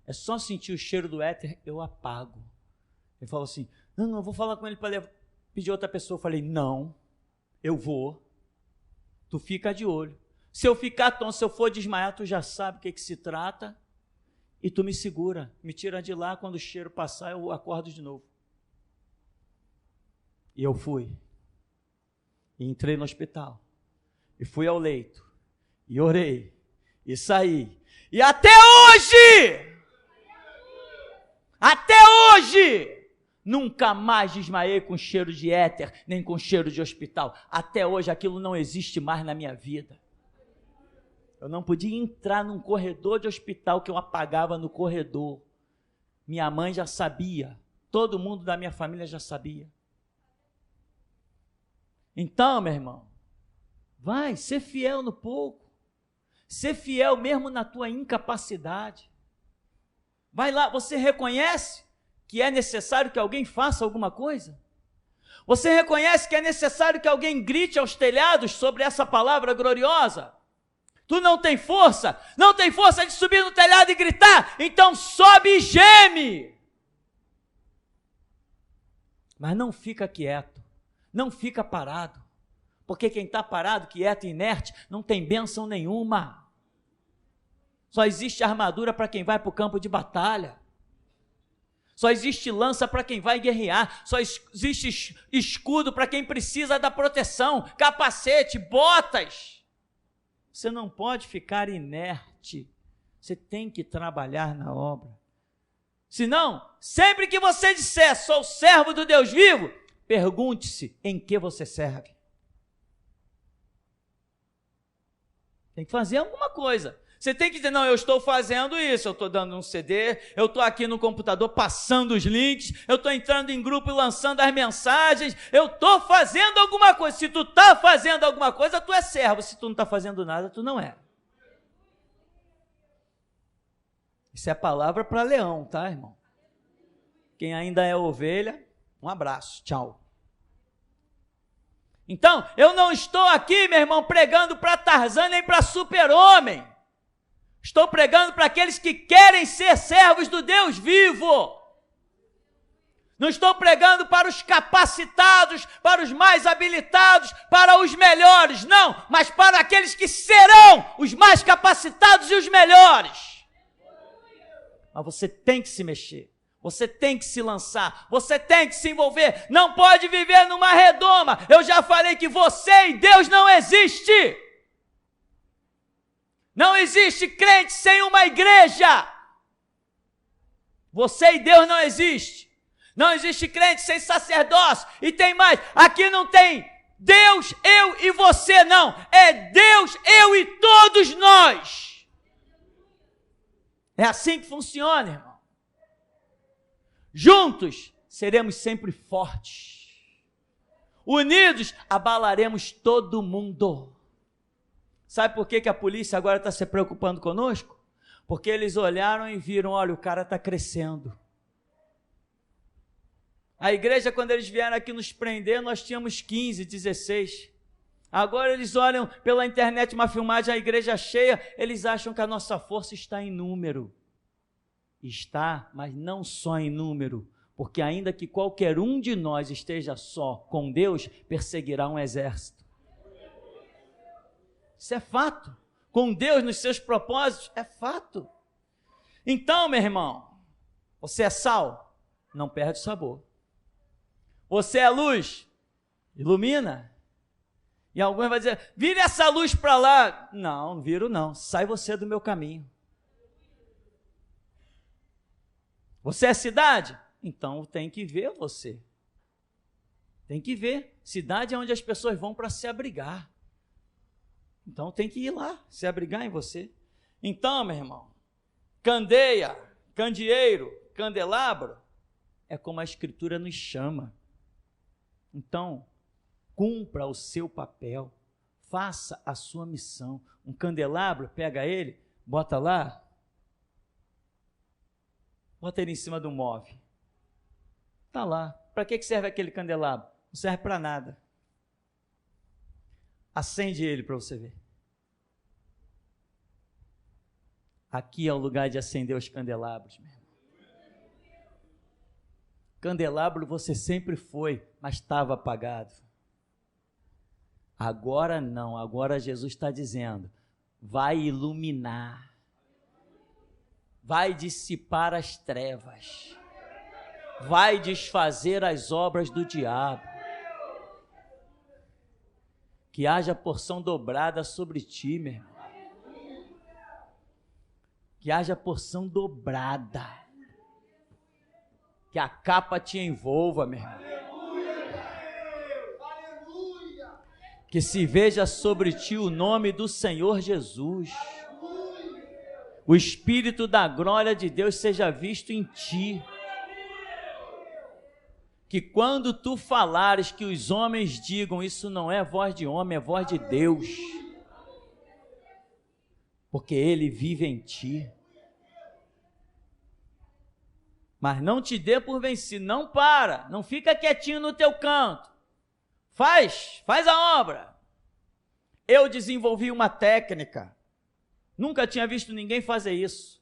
É só sentir o cheiro do éter, eu apago. Ele falou assim, não, eu vou falar com ele para pedir outra pessoa. Eu falei, não, eu vou. Tu fica de olho. Se eu ficar tonto, se eu for desmaiar, tu já sabe o que se trata. E tu me segura, me tira de lá, quando o cheiro passar, eu acordo de novo. E eu fui. E entrei no hospital. E fui ao leito. E orei. E saí. E até hoje, nunca mais desmaiei com cheiro de éter, nem com cheiro de hospital. Até hoje aquilo não existe mais na minha vida. Eu não podia entrar num corredor de hospital que eu apagava no corredor. Minha mãe já sabia, todo mundo da minha família já sabia. Então, meu irmão, vai, ser fiel no pouco. Ser fiel mesmo na tua incapacidade. Vai lá, você reconhece que é necessário que alguém faça alguma coisa? Você reconhece que é necessário que alguém grite aos telhados sobre essa palavra gloriosa? Tu não tem força de subir no telhado e gritar, então sobe e geme. Mas não fica quieto, não fica parado, porque quem está parado, quieto e inerte, não tem bênção nenhuma. Só existe armadura para quem vai para o campo de batalha. Só existe lança para quem vai guerrear. Só existe escudo para quem precisa da proteção, capacete, botas. Você não pode ficar inerte. Você tem que trabalhar na obra. Senão, sempre que você disser, sou servo do Deus vivo, pergunte-se em que você serve. Tem que fazer alguma coisa. Você tem que dizer, não, eu estou fazendo isso, eu estou dando um CD, eu estou aqui no computador passando os links, eu estou entrando em grupo e lançando as mensagens, eu estou fazendo alguma coisa. Se tu está fazendo alguma coisa, tu é servo. Se tu não está fazendo nada, tu não é. Isso é palavra para leão, tá, irmão? Quem ainda é ovelha, um abraço, tchau. Então, eu não estou aqui, meu irmão, pregando para Tarzan nem para super-homem. Estou pregando para aqueles que querem ser servos do Deus vivo. Não estou pregando para os capacitados, para os mais habilitados, para os melhores, não, mas para aqueles que serão os mais capacitados e os melhores. Mas você tem que se mexer, você tem que se lançar, você tem que se envolver, não pode viver numa redoma. Eu já falei que você e Deus não existe. Não existe crente sem uma igreja. Você e Deus não existe. Não existe crente sem sacerdócio. E tem mais, aqui não tem Deus, eu e você, não. É Deus, eu e todos nós. É assim que funciona, irmão. Juntos seremos sempre fortes. Unidos abalaremos todo mundo. Sabe por que a polícia agora está se preocupando conosco? Porque eles olharam e viram, olha, o cara está crescendo. A igreja, quando eles vieram aqui nos prender, nós tínhamos 15, 16. Agora eles olham pela internet uma filmagem, a igreja cheia, eles acham que a nossa força está em número. Está, mas não só em número, porque ainda que qualquer um de nós esteja só com Deus, perseguirá um exército. Isso é fato. Com Deus nos seus propósitos, é fato. Então, meu irmão, você é sal, não perde o sabor. Você é luz, ilumina. E alguém vai dizer, vire essa luz para lá. Não, não viro não, sai você do meu caminho. Você é cidade? Então tem que ver você. Tem que ver. Cidade é onde as pessoas vão para se abrigar. Então tem que ir lá, se abrigar em você. Então, meu irmão, candeia, candeeiro, candelabro, é como a Escritura nos chama. Então, cumpra o seu papel, faça a sua missão. Um candelabro, pega ele, bota lá, Bota ele em cima do móvel. Está lá. Para que serve aquele candelabro? Não serve para nada. Acende ele para você ver. Aqui é o lugar de acender os candelabros, meu irmão. Candelabro você sempre foi, mas estava apagado. Agora não, agora Jesus está dizendo, vai iluminar, vai dissipar as trevas, vai desfazer as obras do diabo. Que haja porção dobrada sobre ti, meu irmão. Que haja porção dobrada. Que a capa te envolva, meu irmão. Que se veja sobre ti o nome do Senhor Jesus. O Espírito da glória de Deus seja visto em ti. Que quando tu falares, que os homens digam, isso não é voz de homem, é voz de Deus. Porque Ele vive em ti. Mas não te dê por vencido, não para, não fica quietinho no teu canto. Faz a obra. Eu desenvolvi uma técnica, nunca tinha visto ninguém fazer isso.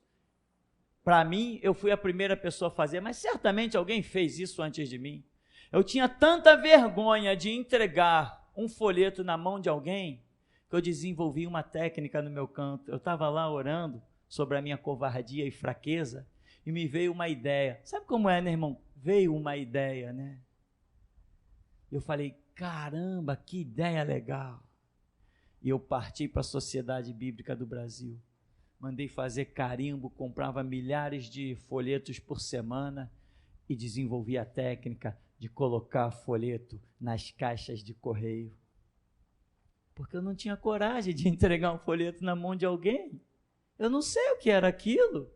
Para mim, eu fui a primeira pessoa a fazer, mas certamente alguém fez isso antes de mim. Eu tinha tanta vergonha de entregar um folheto na mão de alguém, que eu desenvolvi uma técnica no meu canto. Eu estava lá orando sobre a minha covardia e fraqueza, e me veio uma ideia. Sabe como é, né, irmão? Veio uma ideia, né? Eu falei, caramba, que ideia legal. E eu parti para a Sociedade Bíblica do Brasil. Mandei fazer carimbo, comprava milhares de folhetos por semana e desenvolvi a técnica de colocar folheto nas caixas de correio. Porque eu não tinha coragem de entregar um folheto na mão de alguém. Eu não sei o que era aquilo.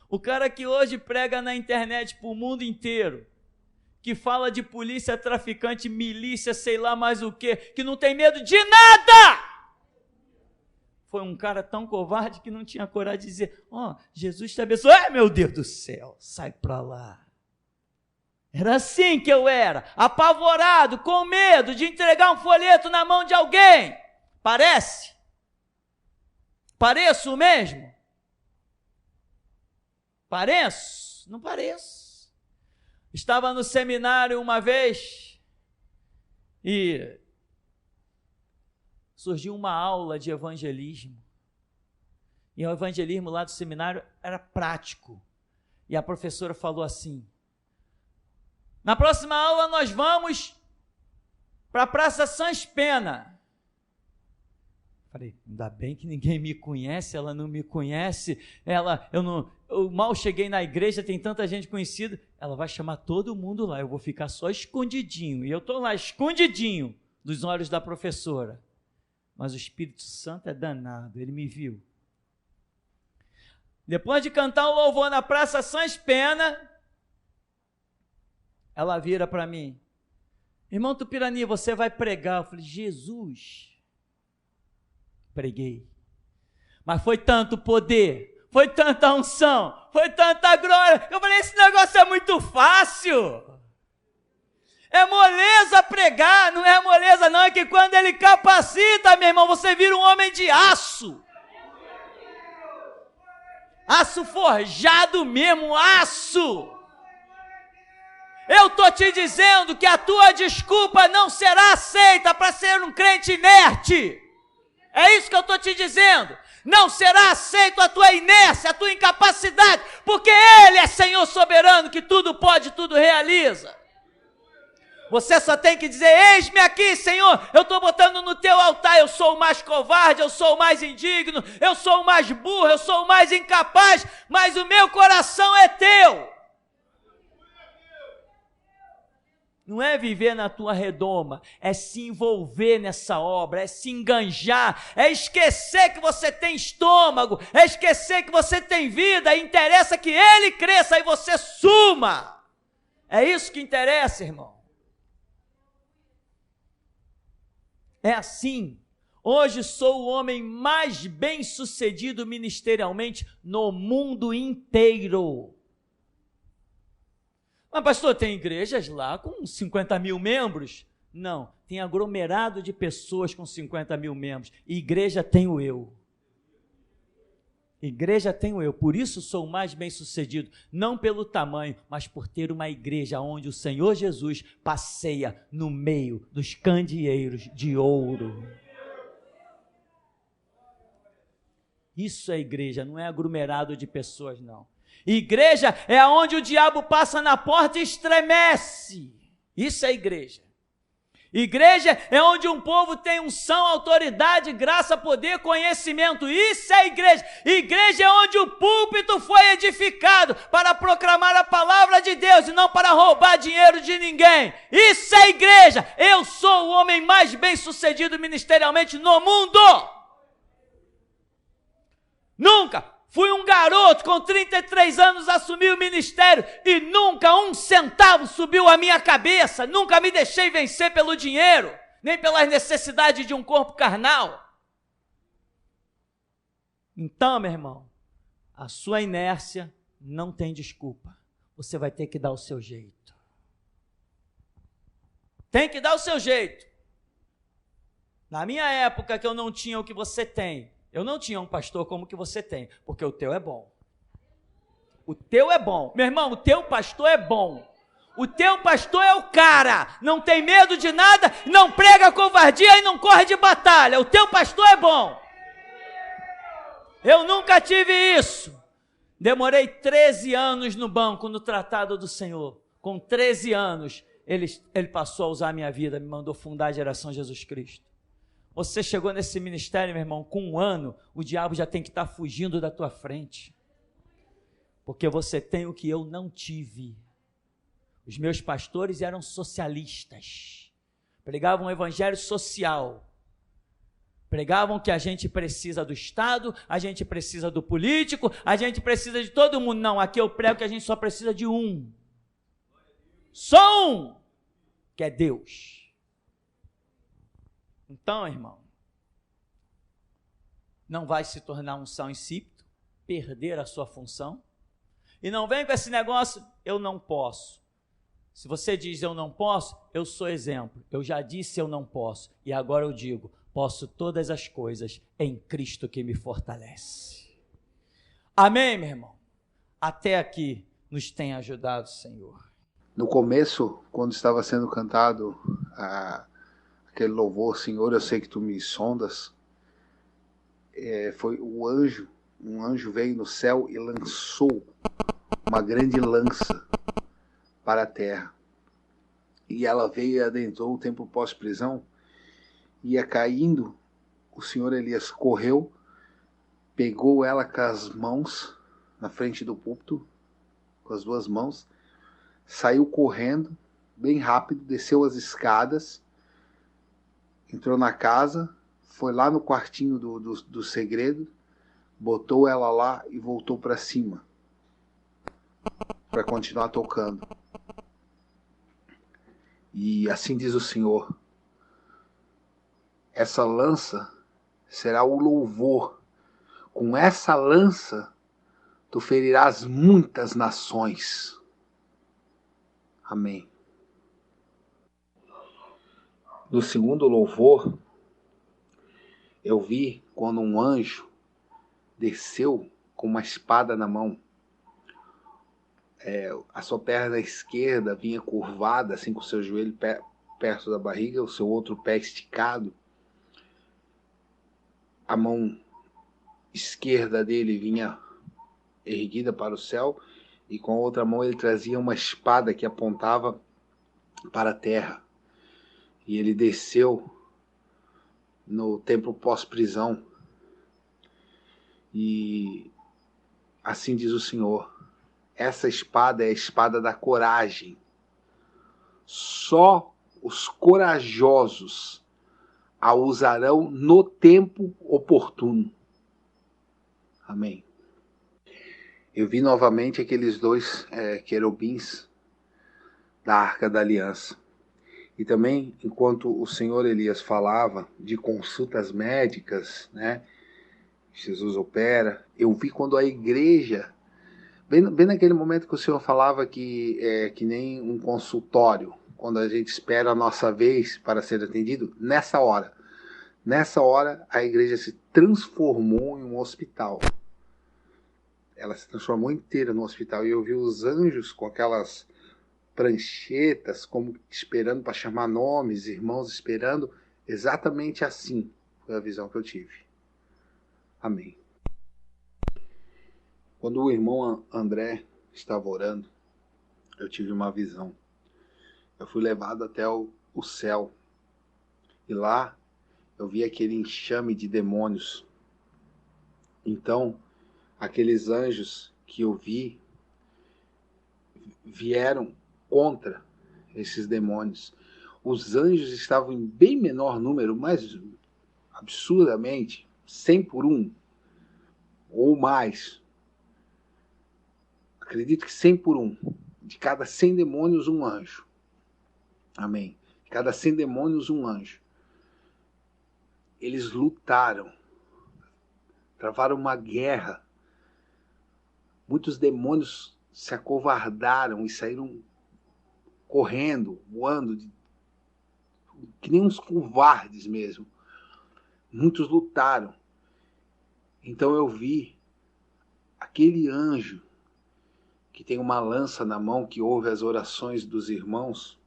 O cara que hoje prega na internet para o mundo inteiro, que fala de polícia, traficante, milícia, sei lá mais o quê, que não tem medo de nada, foi um cara tão covarde que não tinha coragem de dizer, Jesus te abençoe. Ai, meu Deus do céu, sai para lá. Era assim que eu era, apavorado, com medo de entregar um folheto na mão de alguém. Parece? Pareço mesmo? Pareço? Não pareço. Estava no seminário uma vez e surgiu uma aula de evangelismo. E o evangelismo lá do seminário era prático. E a professora falou assim, na próxima aula nós vamos para a Praça Sans Pena. Falei, ainda bem que ninguém me conhece, ela não me conhece, eu mal cheguei na igreja, tem tanta gente conhecida, ela vai chamar todo mundo lá, eu vou ficar só escondidinho, e eu estou lá escondidinho dos olhos da professora, mas o Espírito Santo é danado, ele me viu. Depois de cantar o louvor na Praça Sans Pena, ela vira para mim, irmão Tupirani, você vai pregar. Eu falei, Jesus, preguei, mas foi tanto poder, foi tanta unção, foi tanta glória, eu falei, esse negócio é muito fácil, é moleza pregar, não é moleza não, é que quando ele capacita, meu irmão, você vira um homem de aço, aço forjado mesmo, aço. Eu estou te dizendo que a tua desculpa não será aceita para ser um crente inerte. É isso que eu estou te dizendo. Não será aceito a tua inércia, a tua incapacidade, porque Ele é Senhor soberano, que tudo pode, tudo realiza. Você só tem que dizer, eis-me aqui, Senhor, eu estou botando no teu altar, eu sou o mais covarde, eu sou o mais indigno, eu sou o mais burro, eu sou o mais incapaz, mas o meu coração é teu. Não é viver na tua redoma, é se envolver nessa obra, é se enganjar, é esquecer que você tem estômago, é esquecer que você tem vida, interessa que Ele cresça e você suma. É isso que interessa, irmão. É assim. Hoje sou o homem mais bem-sucedido ministerialmente no mundo inteiro. Mas pastor, tem igrejas lá com 50 mil membros? Não, tem aglomerado de pessoas com 50 mil membros. Igreja tenho eu. Igreja tenho eu, por isso sou mais bem sucedido, não pelo tamanho, mas por ter uma igreja onde o Senhor Jesus passeia no meio dos candeeiros de ouro. Isso é igreja, não é aglomerado de pessoas, não. Igreja é onde o diabo passa na porta e estremece. Isso é igreja. Igreja é onde um povo tem unção, autoridade, graça, poder, conhecimento. Isso é igreja. Igreja é onde o púlpito foi edificado para proclamar a palavra de Deus e não para roubar dinheiro de ninguém. Isso é igreja. Eu sou o homem mais bem sucedido ministerialmente no mundo. Nunca fui um garoto com 33 anos, assumi o ministério e nunca um centavo subiu à minha cabeça, nunca me deixei vencer pelo dinheiro, nem pelas necessidades de um corpo carnal. Então, meu irmão, a sua inércia não tem desculpa, você vai ter que dar o seu jeito. Tem que dar o seu jeito. Na minha época que eu não tinha o que você tem, eu não tinha um pastor como que você tem, porque o teu é bom. O teu é bom. Meu irmão, o teu pastor é bom. O teu pastor é o cara. Não tem medo de nada, não prega covardia e não corre de batalha. O teu pastor é bom. Eu nunca tive isso. Demorei 13 anos no banco, no tratado do Senhor. Com 13 anos, ele passou a usar a minha vida, me mandou fundar a geração Jesus Cristo. Você chegou nesse ministério, meu irmão, com 1 ano, o diabo já tem que estar fugindo da tua frente. Porque você tem o que eu não tive. Os meus pastores eram socialistas. Pregavam um evangelho social. Pregavam que a gente precisa do Estado, a gente precisa do político, a gente precisa de todo mundo. Não, aqui eu prego que a gente só precisa de um. Só um, que é Deus. Então, irmão, não vai se tornar um sal insípido, perder a sua função. E não vem com esse negócio, eu não posso. Se você diz eu não posso, eu sou exemplo. Eu já disse eu não posso. E agora eu digo, posso todas as coisas em Cristo que me fortalece. Amém, meu irmão? Até aqui nos tem ajudado, Senhor. No começo, quando estava sendo cantado aquele louvor, Senhor, eu sei que tu me sondas, foi um anjo veio no céu e lançou uma grande lança para a terra. E ela veio e adentrou o templo pós-prisão, ia caindo, o Senhor Elias correu, pegou ela com as mãos, na frente do púlpito, com as 2 mãos, saiu correndo, bem rápido, desceu as escadas, entrou na casa, foi lá no quartinho do segredo, botou ela lá e voltou para cima, para continuar tocando. E assim diz o Senhor, essa lança será o louvor, com essa lança tu ferirás muitas nações. Amém. No segundo louvor, eu vi quando um anjo desceu com uma espada na mão. A sua perna esquerda vinha curvada, assim, com o seu joelho perto da barriga, o seu outro pé esticado. A mão esquerda dele vinha erguida para o céu, e com a outra mão ele trazia uma espada que apontava para a terra. E ele desceu no templo pós-prisão. E assim diz o Senhor, essa espada é a espada da coragem. Só os corajosos a usarão no tempo oportuno. Amém. Eu vi novamente aqueles 2 querubins da Arca da Aliança. E também, enquanto o Senhor Elias falava de consultas médicas, né, Jesus opera, eu vi quando a igreja Bem naquele momento que o Senhor falava que é que nem um consultório, quando a gente espera a nossa vez para ser atendido, nessa hora a igreja se transformou em um hospital. Ela se transformou inteira no hospital e eu vi os anjos com aquelas pranchetas, como esperando para chamar nomes, irmãos esperando, exatamente assim foi a visão que eu tive. Amém. Quando o irmão André estava orando, eu tive uma visão. Eu fui levado até o céu e lá eu vi aquele enxame de demônios. Então, aqueles anjos que eu vi vieram contra esses demônios. Os anjos estavam em bem menor número, mas absurdamente, 100 por 1 ou mais. Acredito que 100 por 1. De cada 100 demônios, um anjo. Amém. De cada 100 demônios, um anjo. Eles lutaram. Travaram uma guerra. Muitos demônios se acovardaram e saíram correndo, voando, que nem uns covardes mesmo. Muitos lutaram. Então eu vi aquele anjo que tem uma lança na mão, que ouve as orações dos irmãos,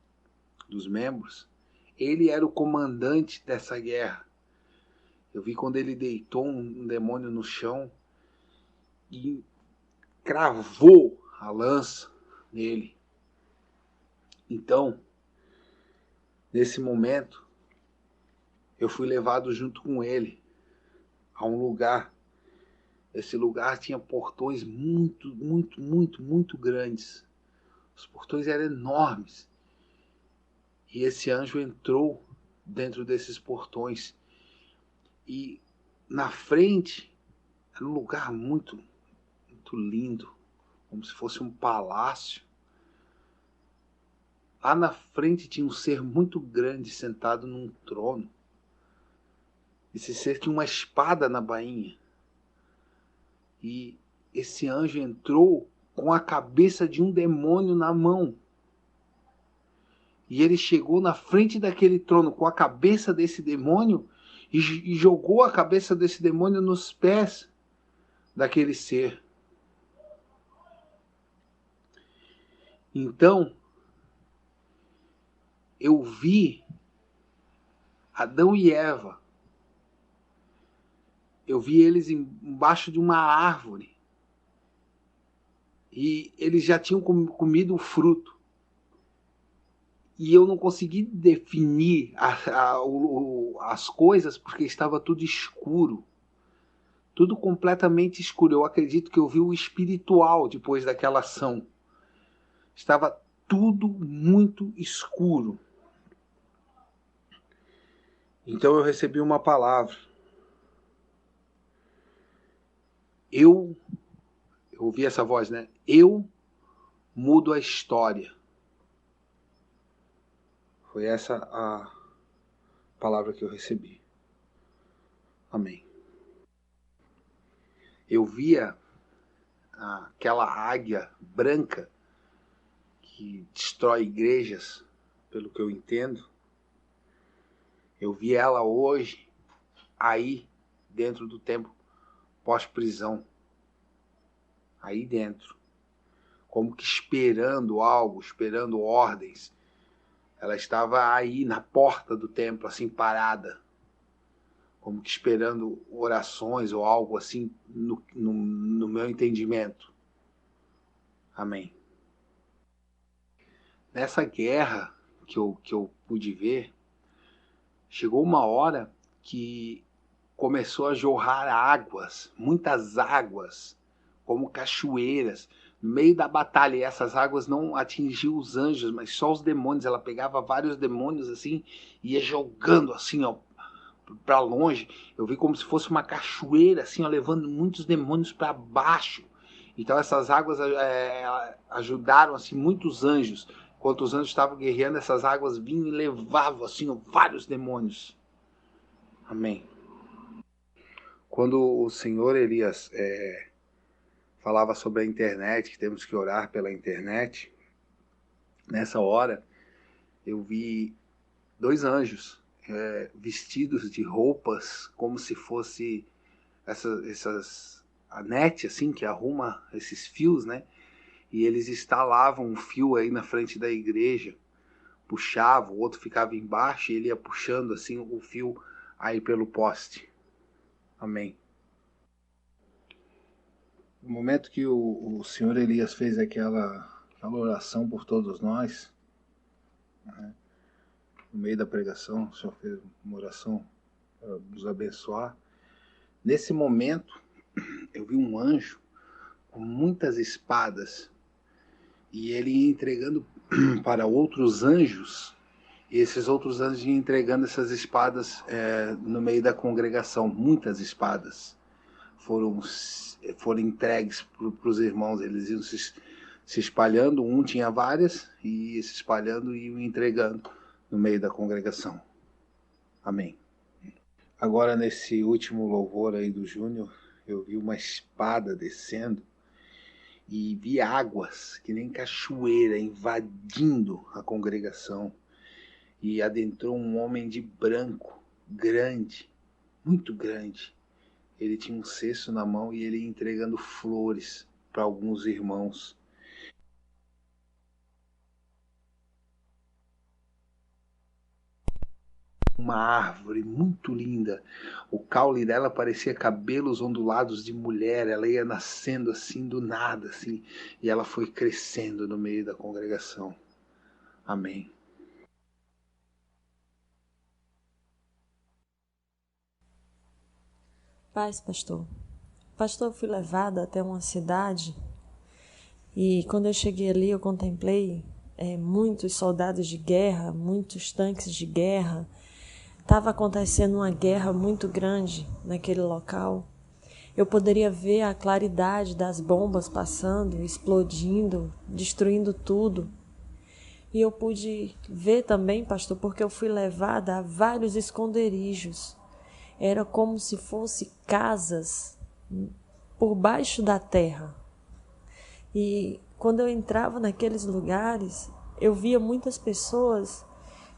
dos membros. Ele era o comandante dessa guerra. Eu vi quando ele deitou um demônio no chão e cravou a lança nele. Então, nesse momento, eu fui levado junto com ele a um lugar. Esse lugar tinha portões muito grandes. Os portões eram enormes. E esse anjo entrou dentro desses portões. E na frente era um lugar muito lindo, como se fosse um palácio. Lá na frente tinha um ser muito grande sentado num trono. Esse ser tinha uma espada na bainha. E esse anjo entrou com a cabeça de um demônio na mão. E ele chegou na frente daquele trono com a cabeça desse demônio e jogou a cabeça desse demônio nos pés daquele ser. Então, eu vi Adão e Eva. Eu vi eles embaixo de uma árvore. E eles já tinham comido o fruto. E eu não consegui definir as coisas porque estava tudo escuro. Tudo completamente escuro. Eu acredito que eu vi o espiritual depois daquela ação. Estava tudo muito escuro. Então eu recebi uma palavra. Eu ouvi essa voz, né? Eu mudo a história. Foi essa a palavra que eu recebi. Amém. Eu via aquela águia branca que destrói igrejas, pelo que eu entendo. Eu vi ela hoje, aí, dentro do templo pós-prisão. Aí dentro. Como que esperando algo, esperando ordens. Ela estava aí na porta do templo, assim, parada. Como que esperando orações ou algo assim, no meu entendimento. Amém. Nessa guerra que eu pude ver, chegou uma hora que começou a jorrar águas, muitas águas, como cachoeiras, no meio da batalha. E essas águas não atingiam os anjos, mas só os demônios. Ela pegava vários demônios assim, e ia jogando assim, ó, para longe. Eu vi como se fosse uma cachoeira assim, ó, levando muitos demônios para baixo. Então essas águas ajudaram assim muitos anjos. Enquanto os anjos estavam guerreando, essas águas vinham e levavam assim, ó, vários demônios. Amém. Quando o Senhor Elias falava sobre a internet, que temos que orar pela internet. Nessa hora, eu vi 2 anjos vestidos de roupas como se fosse a net assim que arruma esses fios, né? E eles instalavam um fio aí na frente da igreja, puxava, o outro ficava embaixo e ele ia puxando assim o fio aí pelo poste. Amém. No momento que o senhor Elias fez aquela oração por todos nós, né? No meio da pregação, o senhor fez uma oração para nos abençoar. Nesse momento, eu vi um anjo com muitas espadas e ele ia entregando para outros anjos, e esses outros anjos iam entregando essas espadas no meio da congregação. Muitas espadas foram entregues para os irmãos. Eles iam se espalhando, um tinha várias, e ia se espalhando e iam entregando no meio da congregação. Amém. Agora, nesse último louvor aí do Júnior, eu vi uma espada descendo e vi águas que nem cachoeira invadindo a congregação, e adentrou um homem de branco, grande, muito grande. Ele tinha um cesto na mão e ele ia entregando flores para alguns irmãos. Uma árvore muito linda, o caule dela parecia cabelos ondulados de mulher. Ela ia nascendo assim do nada, assim, e ela foi crescendo no meio da congregação. Amém. Paz, pastor. Pastor, eu fui levada até uma cidade e quando eu cheguei ali eu contemplei muitos soldados de guerra, muitos tanques de guerra. Estava acontecendo uma guerra muito grande naquele local. Eu poderia ver a claridade das bombas passando, explodindo, destruindo tudo. E eu pude ver também, pastor, porque eu fui levada a vários esconderijos. Era como se fossem casas por baixo da terra. E quando eu entrava naqueles lugares, eu via muitas pessoas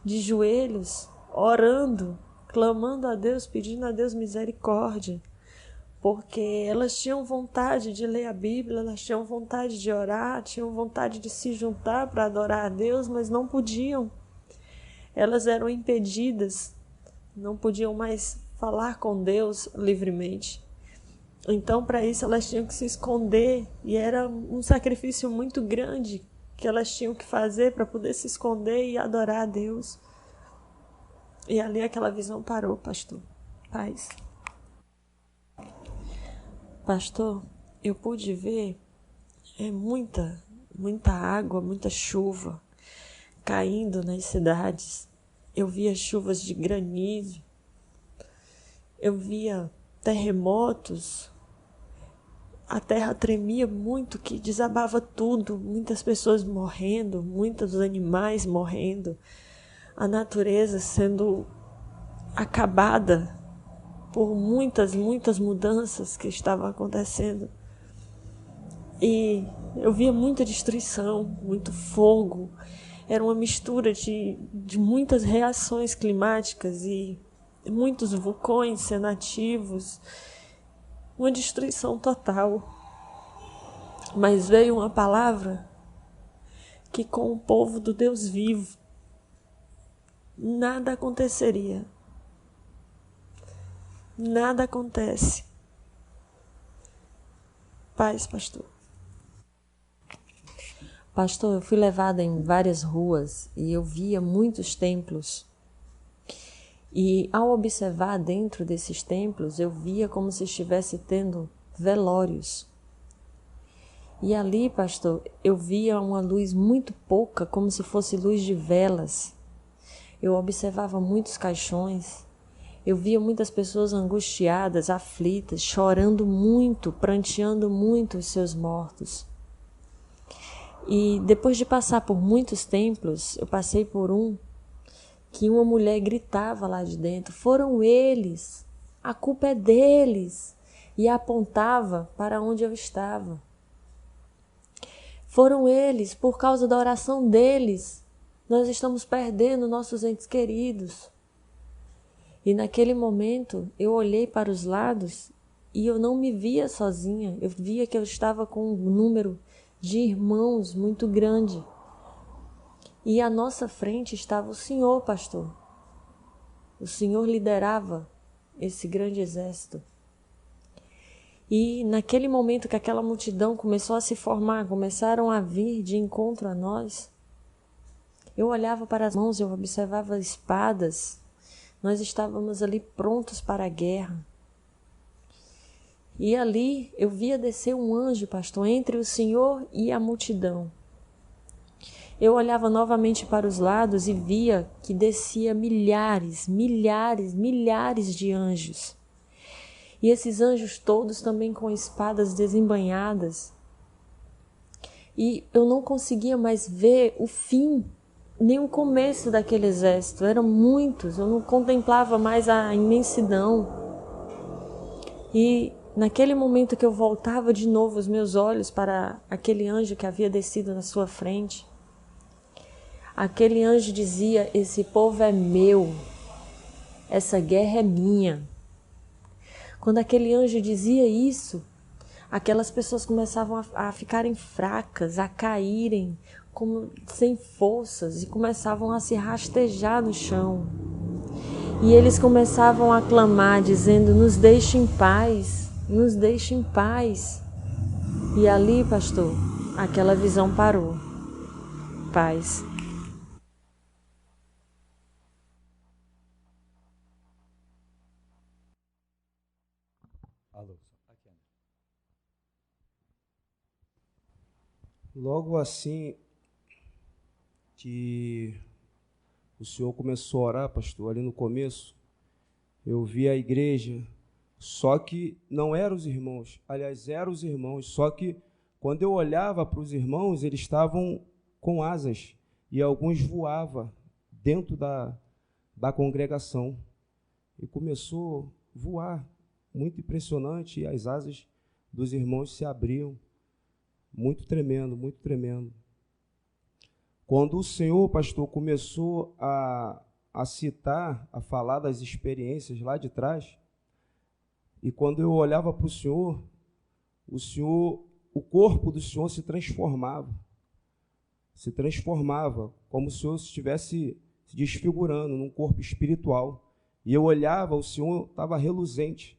de joelhos, orando, clamando a Deus, pedindo a Deus misericórdia, porque elas tinham vontade de ler a Bíblia, elas tinham vontade de orar, tinham vontade de se juntar para adorar a Deus, mas não podiam. Elas eram impedidas, não podiam mais falar com Deus livremente. Então, para isso, elas tinham que se esconder, e era um sacrifício muito grande que elas tinham que fazer para poder se esconder e adorar a Deus. E ali aquela visão parou, pastor. Paz. Pastor, eu pude ver muita água, muita chuva caindo nas cidades. Eu via chuvas de granizo. Eu via terremotos. A terra tremia muito, que desabava tudo. Muitas pessoas morrendo, muitos animais morrendo. A natureza sendo acabada por muitas mudanças que estavam acontecendo. E eu via muita destruição, muito fogo. Era uma mistura de muitas reações climáticas e muitos vulcões sendo ativos. Uma destruição total. Mas veio uma palavra que com o povo do Deus vivo nada aconteceria. Nada acontece. Paz, pastor. Pastor, eu fui levada em várias ruas e eu via muitos templos. E ao observar dentro desses templos, eu via como se estivesse tendo velórios. E ali, pastor, eu via uma luz muito pouca, como se fosse luz de velas. Eu observava muitos caixões. Eu via muitas pessoas angustiadas, aflitas, chorando muito, pranteando muito os seus mortos. E depois de passar por muitos templos, eu passei por um que uma mulher gritava lá de dentro: foram eles, a culpa é deles, e apontava para onde eu estava. Foram eles, por causa da oração deles, nós estamos perdendo nossos entes queridos. E naquele momento eu olhei para os lados e eu não me via sozinha. Eu via que eu estava com um número de irmãos muito grande. E à nossa frente estava o Senhor, pastor. O Senhor liderava esse grande exército. E naquele momento que aquela multidão começou a se formar, começaram a vir de encontro a nós, eu olhava para as mãos, eu observava espadas. Nós estávamos ali prontos para a guerra. E ali eu via descer um anjo, pastor, entre o Senhor e a multidão. Eu olhava novamente para os lados e via que descia milhares de anjos. E esses anjos todos também com espadas desembainhadas. E eu não conseguia mais ver o fim, nem o começo daquele exército. Eram muitos, eu não contemplava mais a imensidão. E naquele momento que eu voltava de novo os meus olhos para aquele anjo que havia descido na sua frente, aquele anjo dizia: esse povo é meu, essa guerra é minha. Quando aquele anjo dizia isso, aquelas pessoas começavam a ficarem fracas, a caírem como sem forças e começavam a se rastejar no chão. E eles começavam a clamar, dizendo: nos deixe em paz, nos deixe em paz. E ali, pastor, aquela visão parou. Paz. Logo assim que o senhor começou a orar, pastor, ali no começo, eu vi a igreja, só que não eram os irmãos, aliás, eram os irmãos, só que quando eu olhava para os irmãos, eles estavam com asas, e alguns voavam dentro da congregação, e começou a voar, muito impressionante, e as asas dos irmãos se abriam, muito tremendo, muito tremendo. Quando o Senhor, pastor, começou a citar, a falar das experiências lá de trás, e quando eu olhava para o Senhor, o corpo do Senhor se transformava, como se o Senhor estivesse se desfigurando num corpo espiritual. E eu olhava, o Senhor estava reluzente,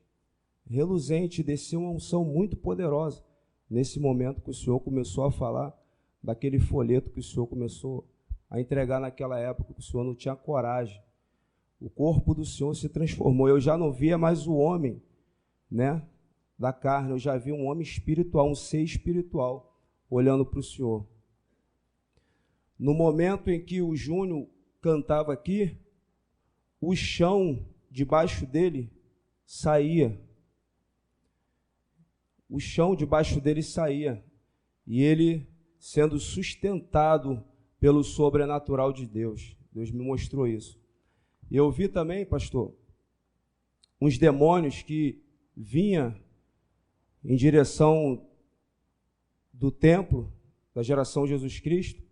desceu uma unção muito poderosa. Nesse momento que o Senhor começou a falar daquele folheto que o Senhor começou a entregar naquela época, que o Senhor não tinha coragem. O corpo do Senhor se transformou. Eu já não via mais o homem, né, da carne, eu já via um homem espiritual, um ser espiritual, olhando para o Senhor. No momento em que o Júnior cantava aqui, o chão debaixo dele saía. O chão debaixo dele saía, e ele sendo sustentado pelo sobrenatural de Deus. Deus me mostrou isso. E eu vi também, pastor, uns demônios que vinham em direção do templo, da geração Jesus Cristo,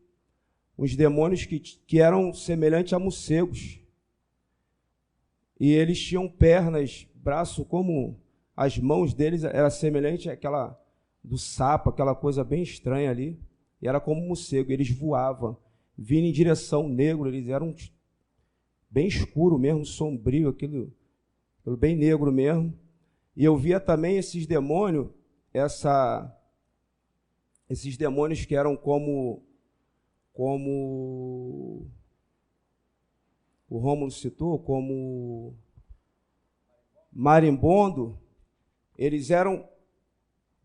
uns demônios que eram semelhantes a morcegos. E eles tinham pernas, braço como... As mãos deles eram semelhantes àquela do sapo, aquela coisa bem estranha ali. E era como um morcego, eles voavam, vindo em direção negro, eles eram bem escuro mesmo, sombrio, aquilo bem negro mesmo. E eu via também esses demônios, esses demônios que eram como o Rômulo citou, como marimbondo. Eles eram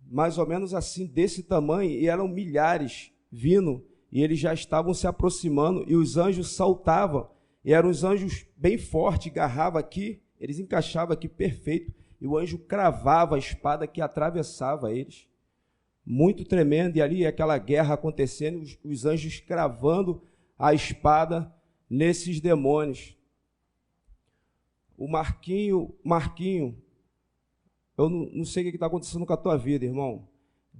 mais ou menos assim, desse tamanho, e eram milhares vindo, e eles já estavam se aproximando, e os anjos saltavam, e eram os anjos bem fortes, agarravam aqui, eles encaixavam aqui perfeito, e o anjo cravava a espada que atravessava eles. Muito tremendo, e ali aquela guerra acontecendo, os anjos cravando a espada nesses demônios. O Marquinho, eu não sei o que está acontecendo com a tua vida, irmão.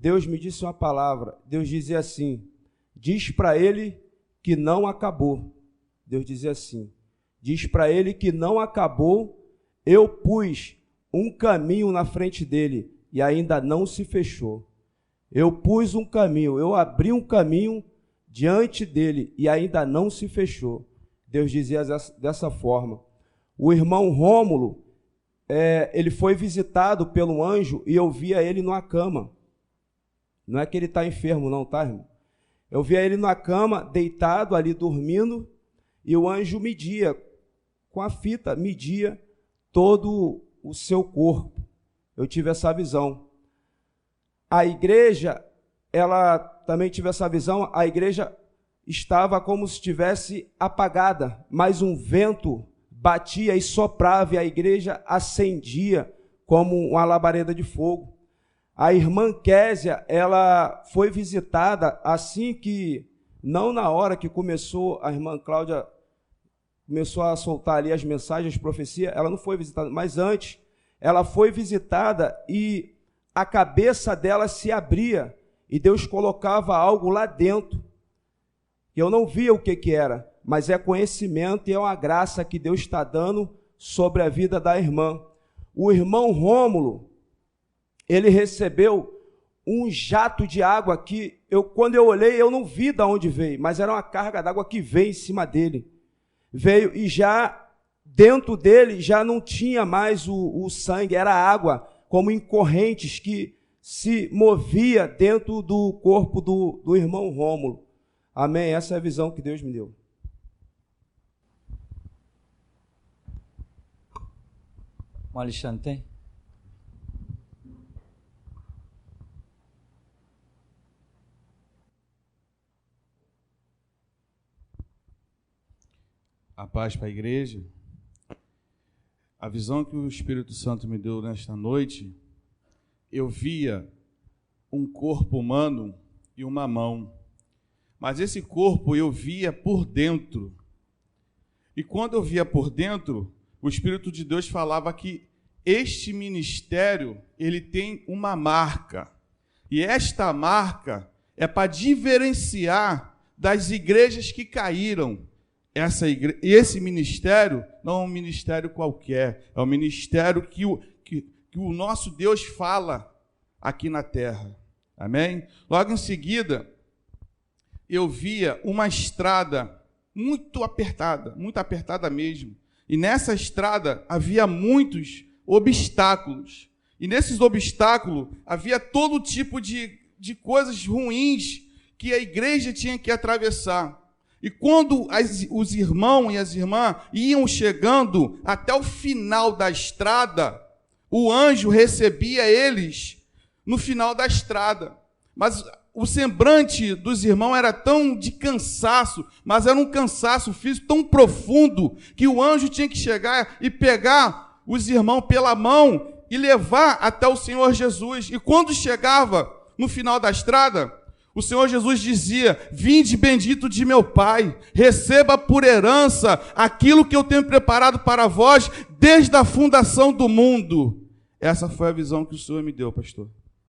Deus me disse uma palavra. Deus dizia assim, diz para ele que não acabou. Deus dizia assim, diz para ele que não acabou, eu pus um caminho na frente dele e ainda não se fechou. Eu pus um caminho, eu abri um caminho diante dele e ainda não se fechou. Deus dizia dessa forma. O irmão Rômulo, ele foi visitado pelo anjo e eu via ele numa cama. Não é que ele está enfermo não, tá, irmão? Eu via ele na cama, deitado ali, dormindo, e o anjo media, com a fita, media todo o seu corpo. Eu tive essa visão. A igreja, ela também tive essa visão, a igreja estava como se estivesse apagada, mas um vento batia e soprava e a igreja acendia como uma labareda de fogo. A irmã Késia, ela foi visitada assim que, não na hora que começou, a irmã Cláudia começou a soltar ali as mensagens de profecia, ela não foi visitada, mas antes, ela foi visitada e a cabeça dela se abria e Deus colocava algo lá dentro. Eu não via o que era, mas é conhecimento e é uma graça que Deus está dando sobre a vida da irmã. O irmão Rômulo, ele recebeu um jato de água que, quando eu olhei, eu não vi de onde veio, mas era uma carga d'água que veio em cima dele. Veio e já, dentro dele, já não tinha mais o sangue, era água, como em correntes que se movia dentro do corpo do irmão Rômulo. Amém? Essa é a visão que Deus me deu. O Alexandre tem? A paz para a igreja. A visão que o Espírito Santo me deu nesta noite, eu via um corpo humano e uma mão. Mas esse corpo eu via por dentro. E quando eu via por dentro, o Espírito de Deus falava que este ministério, ele tem uma marca. E esta marca é para diferenciar das igrejas que caíram. Esse ministério não é um ministério qualquer, é um ministério que o nosso Deus fala aqui na terra. Amém? Logo em seguida, eu via uma estrada muito apertada mesmo. E nessa estrada havia muitos obstáculos. E nesses obstáculos havia todo tipo de coisas ruins que a igreja tinha que atravessar. E quando os irmãos e as irmãs iam chegando até o final da estrada, o anjo recebia eles no final da estrada. Mas o semblante dos irmãos era tão de cansaço, mas era um cansaço físico tão profundo, que o anjo tinha que chegar e pegar os irmãos pela mão e levar até o Senhor Jesus. E quando chegava no final da estrada, o Senhor Jesus dizia: vinde bendito de meu Pai, receba por herança aquilo que eu tenho preparado para vós desde a fundação do mundo. Essa foi a visão que o Senhor me deu, pastor.